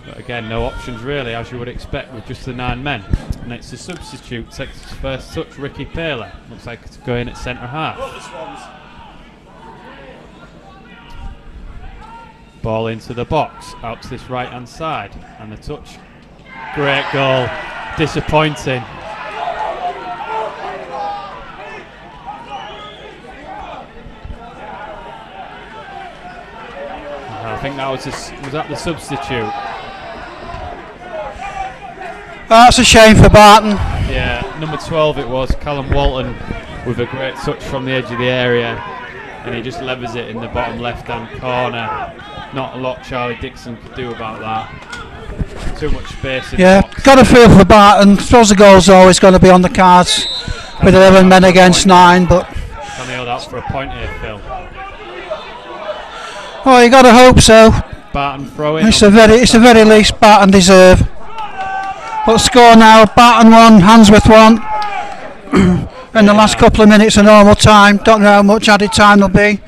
But again, no options really, as you would expect with just the 9 men. And it's the substitute, takes his first touch, Ricky Paler. Looks like it's going at centre half. Ball into the box, out to this right hand side, and the touch. Great goal, disappointing. I think that was that the substitute? That's a shame for Barton. Yeah, number 12 it was, Callum Walton, with a great touch from the edge of the area, and he just levers it in the bottom left hand corner. Not a lot Charlie Dixon could do about that. Too much space in Yeah, the box. got a feel for Barton. Suppose the goal's always going to be on the cards with 11 men against 9, but Can they hold out for a point here, Phil? oh, you got to hope so. Barton throw in. It's the very least Barton deserve. But score now: Barton 1, Handsworth 1. In the last couple of minutes of normal time. Don't know how much added time there'll be.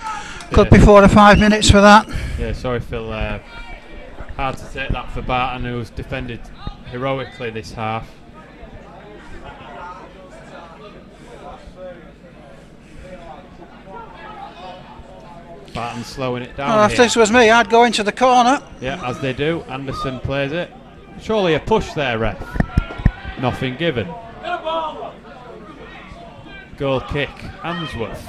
Could be 4 or 5 minutes for that. Yeah, sorry, Phil. Hard to take that for Barton, who's defended heroically this half. Barton slowing it down. If this was me, I'd go into the corner. Yeah, as they do. Anderson plays it. Surely a push there, ref. Nothing given. Goal kick, Handsworth.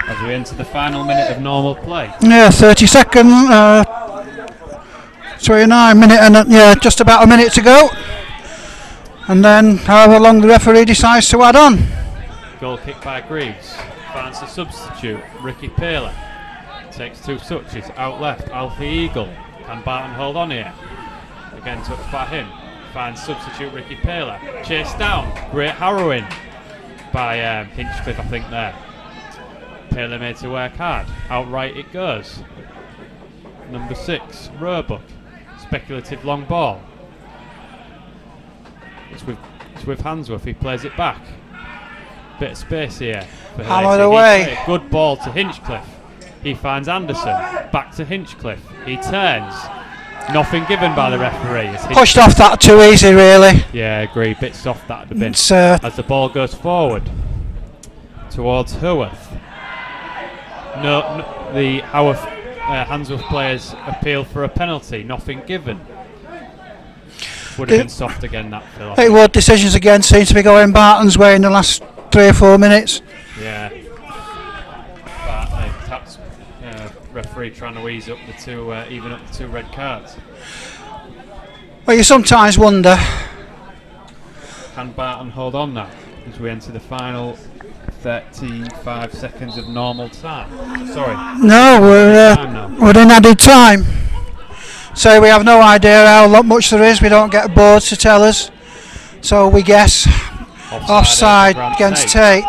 As we enter the final minute of normal play. Yeah, 30-second, 29 minute, and just about a minute to go. And then, however long the referee decides to add on. Goal kick by Greaves. Finds the substitute, Ricky Paler. Takes 2 touches, out left, Alfie Eagle. Can Barton hold on here? Again touched by him. Finds substitute Ricky Paler. Chased down. Great harrowing by Hinchcliffe, I think, there. Paler made to work hard. Outright it goes. Number 6, Roebuck. Speculative long ball. It's with Handsworth. He plays it back. Bit of space here. Hammered away. Good ball to Hinchcliffe. He finds Anderson. Back to Hinchcliffe. He turns. Nothing given by the referee. Pushed off that too easy, really. Yeah, I agree. Bit soft that would have been. As the ball goes forward towards Haworth. No, the Haworth Handsworth players appeal for a penalty. Nothing given. Would have been soft again, that Phil. It would. Decisions again seem to be going Barton's way in the last 3 or 4 minutes. Yeah. Perhaps referee trying to ease up the 2, even up the 2 red cards. Well, you sometimes wonder. Can Barton hold on now as we enter the final 35 seconds of normal time? Sorry. No, we're in added time. So we have no idea how much there is. We don't get boards to tell us. So we guess offside against Tate.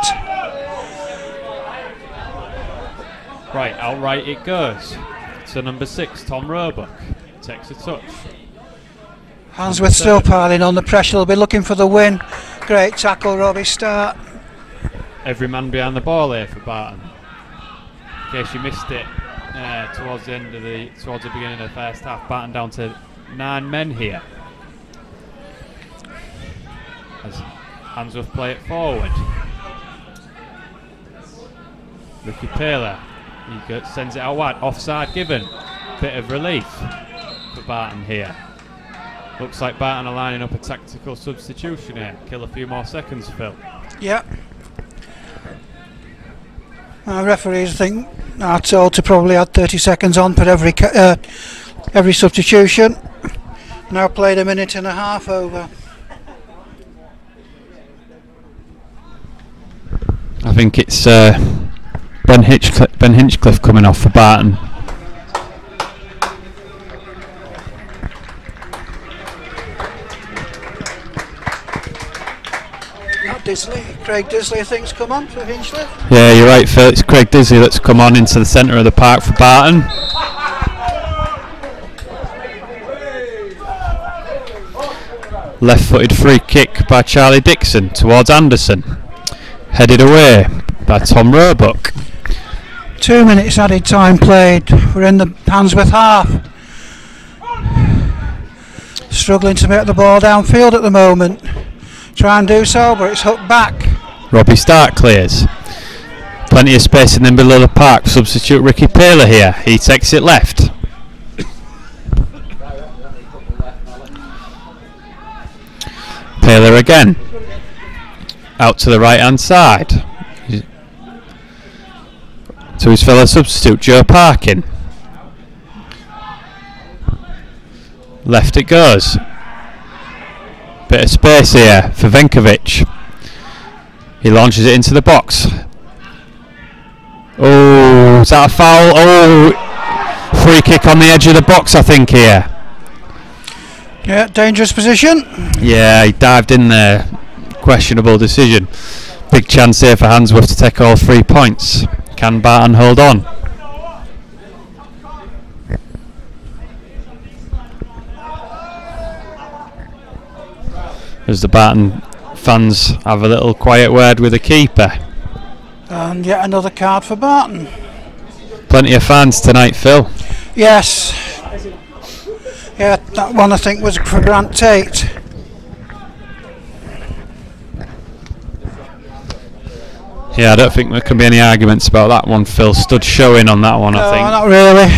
Right, outright it goes. So number 6, Tom Roebuck, takes a touch. Handsworth still piling on the pressure. They'll be looking for the win. Great tackle, Robbie Start. Every man behind the ball here for Barton. In case you missed it towards the beginning of the first half, Barton down to 9 men here. As Handsworth play it forward. Ricky Paler. He sends it out wide. Offside given. Bit of relief for Barton here. Looks like Barton are lining up a tactical substitution here. Kill a few more seconds, Phil. Yep. Referees, I think, are told to probably add 30 seconds on per every substitution. Now played a minute and a half over. I think it's Ben Hinchcliffe coming off for Barton. Not Disley. Craig Disley, I think's come on for Hinchcliffe. Yeah, you're right, Phil. It's Craig Disley that's come on into the centre of the park for Barton. Left-footed free kick by Charlie Dixon towards Anderson. Headed away by Tom Roebuck. 2 minutes added time played. We're in the Handsworth half. Struggling to make the ball downfield at the moment. Try and do so, but it's hooked back. Robbie Stark clears. Plenty of space in the middle of the park. Substitute Ricky Paler here. He takes it left. Paler again. Out to the right hand side. To his fellow substitute Joe Parkin. Left it goes. Bit of space here for Venkovic. He launches it into the box. Oh, is that a foul? Oh, free kick on the edge of the box, I think, here. Yeah, dangerous position. Yeah, he dived in there. Questionable decision. Big chance here for Handsworth to take all 3 points. Can Barton hold on? As the Barton fans have a little quiet word with the keeper. And yet another card for Barton. Plenty of fans tonight, Phil. Yes. Yeah, that one I think was for Grant Tate. Yeah, I don't think there can be any arguments about that one, Phil. Stood showing on that one, I think. No, not really.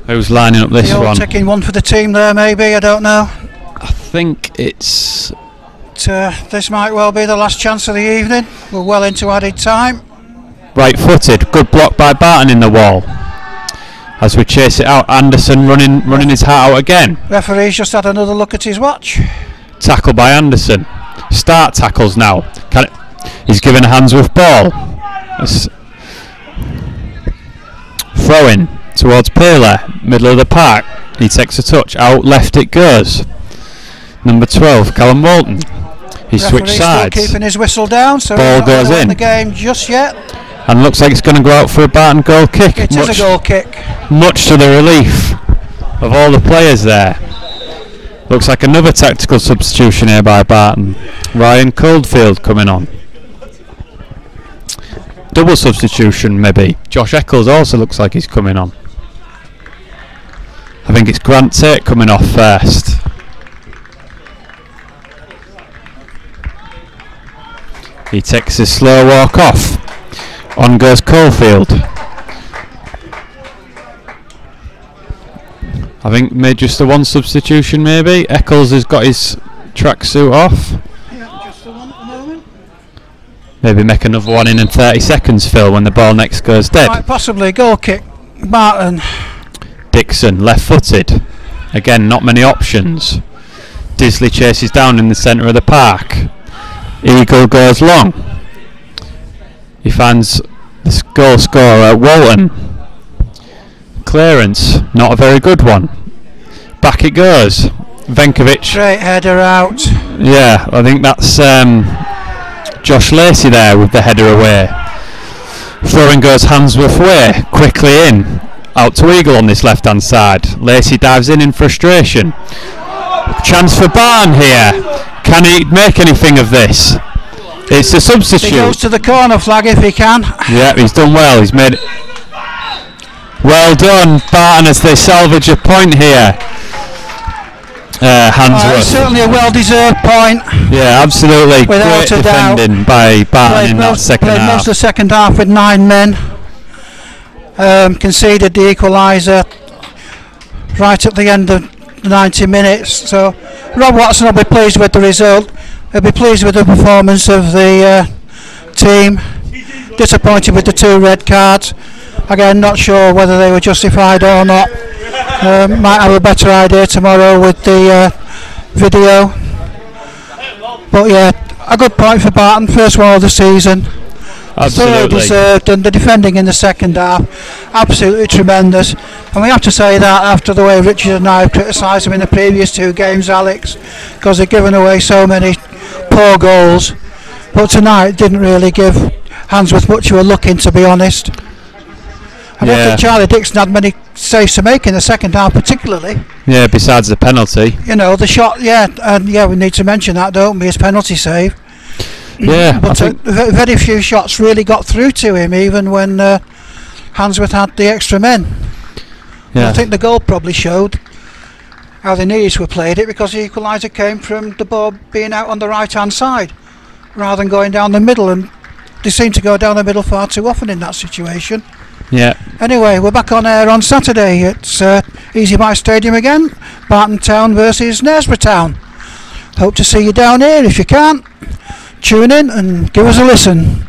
Who's lining up this one? Taking one for the team there, maybe, I don't know. I think it's... this might well be the last chance of the evening. We're well into added time. Right-footed, good block by Barton in the wall. As we chase it out, Anderson running his heart out again. Referee's just had another look at his watch. Tackle by Anderson. Start tackles now. He's given a Handsworth ball. Throwing towards Paler, middle of the park. He takes a touch, out left it goes. Number 12, Callum Walton. He switched sides. Still keeping his whistle down, so ball goes in the game just yet. And looks like it's going to go out for a Barton goal kick. It is a goal kick. Much to the relief of all the players there. Looks like another tactical substitution here by Barton. Ryan Coldfield coming on. Double substitution maybe. Josh Eccles also looks like he's coming on. I think it's Grant Tate coming off first. He takes a slow walk off. On goes Coldfield. I think made just the one substitution maybe. Eccles has got his tracksuit off. Yeah, just the one at the moment. Maybe make another one in 30 seconds, Phil, when the ball next goes dead. Quite possibly. Goal kick. Barton. Dixon, left-footed. Again, not many options. Disley chases down in the centre of the park. Eagle goes long. He finds the goal scorer, Walton. Clearance, not a very good one. Back it goes. Venkovic. Straight header out. Yeah, I think that's Josh Lacey there with the header away. Throwing goes Handsworth way, quickly in. Out to Eagle on this left hand side. Lacey dives in frustration. Chance for Barton here. Can he make anything of this? It's a substitute. He goes to the corner flag if he can. Yeah, he's done well. He's made it. Well done, Barton, as they salvage a point here. Handsworth. Certainly a well-deserved point. Yeah, absolutely. Without great a doubt. Defending by Barton in that second half. Played most of the second half with 9 men. Conceded the equaliser right at the end of the 90 minutes. So Rob Watson will be pleased with the result. He'll be pleased with the performance of the team. Disappointed with the 2 red cards. Again, not sure whether they were justified or not. Might have a better idea tomorrow with the video. But yeah, a good point for Barton. First one of the season. Absolutely deserved, and the defending in the second half absolutely tremendous. And we have to say that after the way Richard and I have criticised them in the previous 2 games, Alex, because they've given away so many poor goals. But tonight didn't really give Handsworth much of a look in, to be honest. I don't think Charlie Dixon had many saves to make in the second half particularly. Yeah, besides the penalty. You know, the shot, and we need to mention that, don't we, his penalty save. Yeah, but very few shots really got through to him, even when Handsworth had the extra men. Yeah. I think the goal probably showed how they needed to have played it, because the equaliser came from the ball being out on the right hand side rather than going down the middle, and they seem to go down the middle far too often in that situation. Yeah. Anyway, we're back on air on Saturday. It's Easy Buy Stadium again, Barton Town versus Knaresborough Town. Hope to see you down here. If you can't, tune in and give us a listen.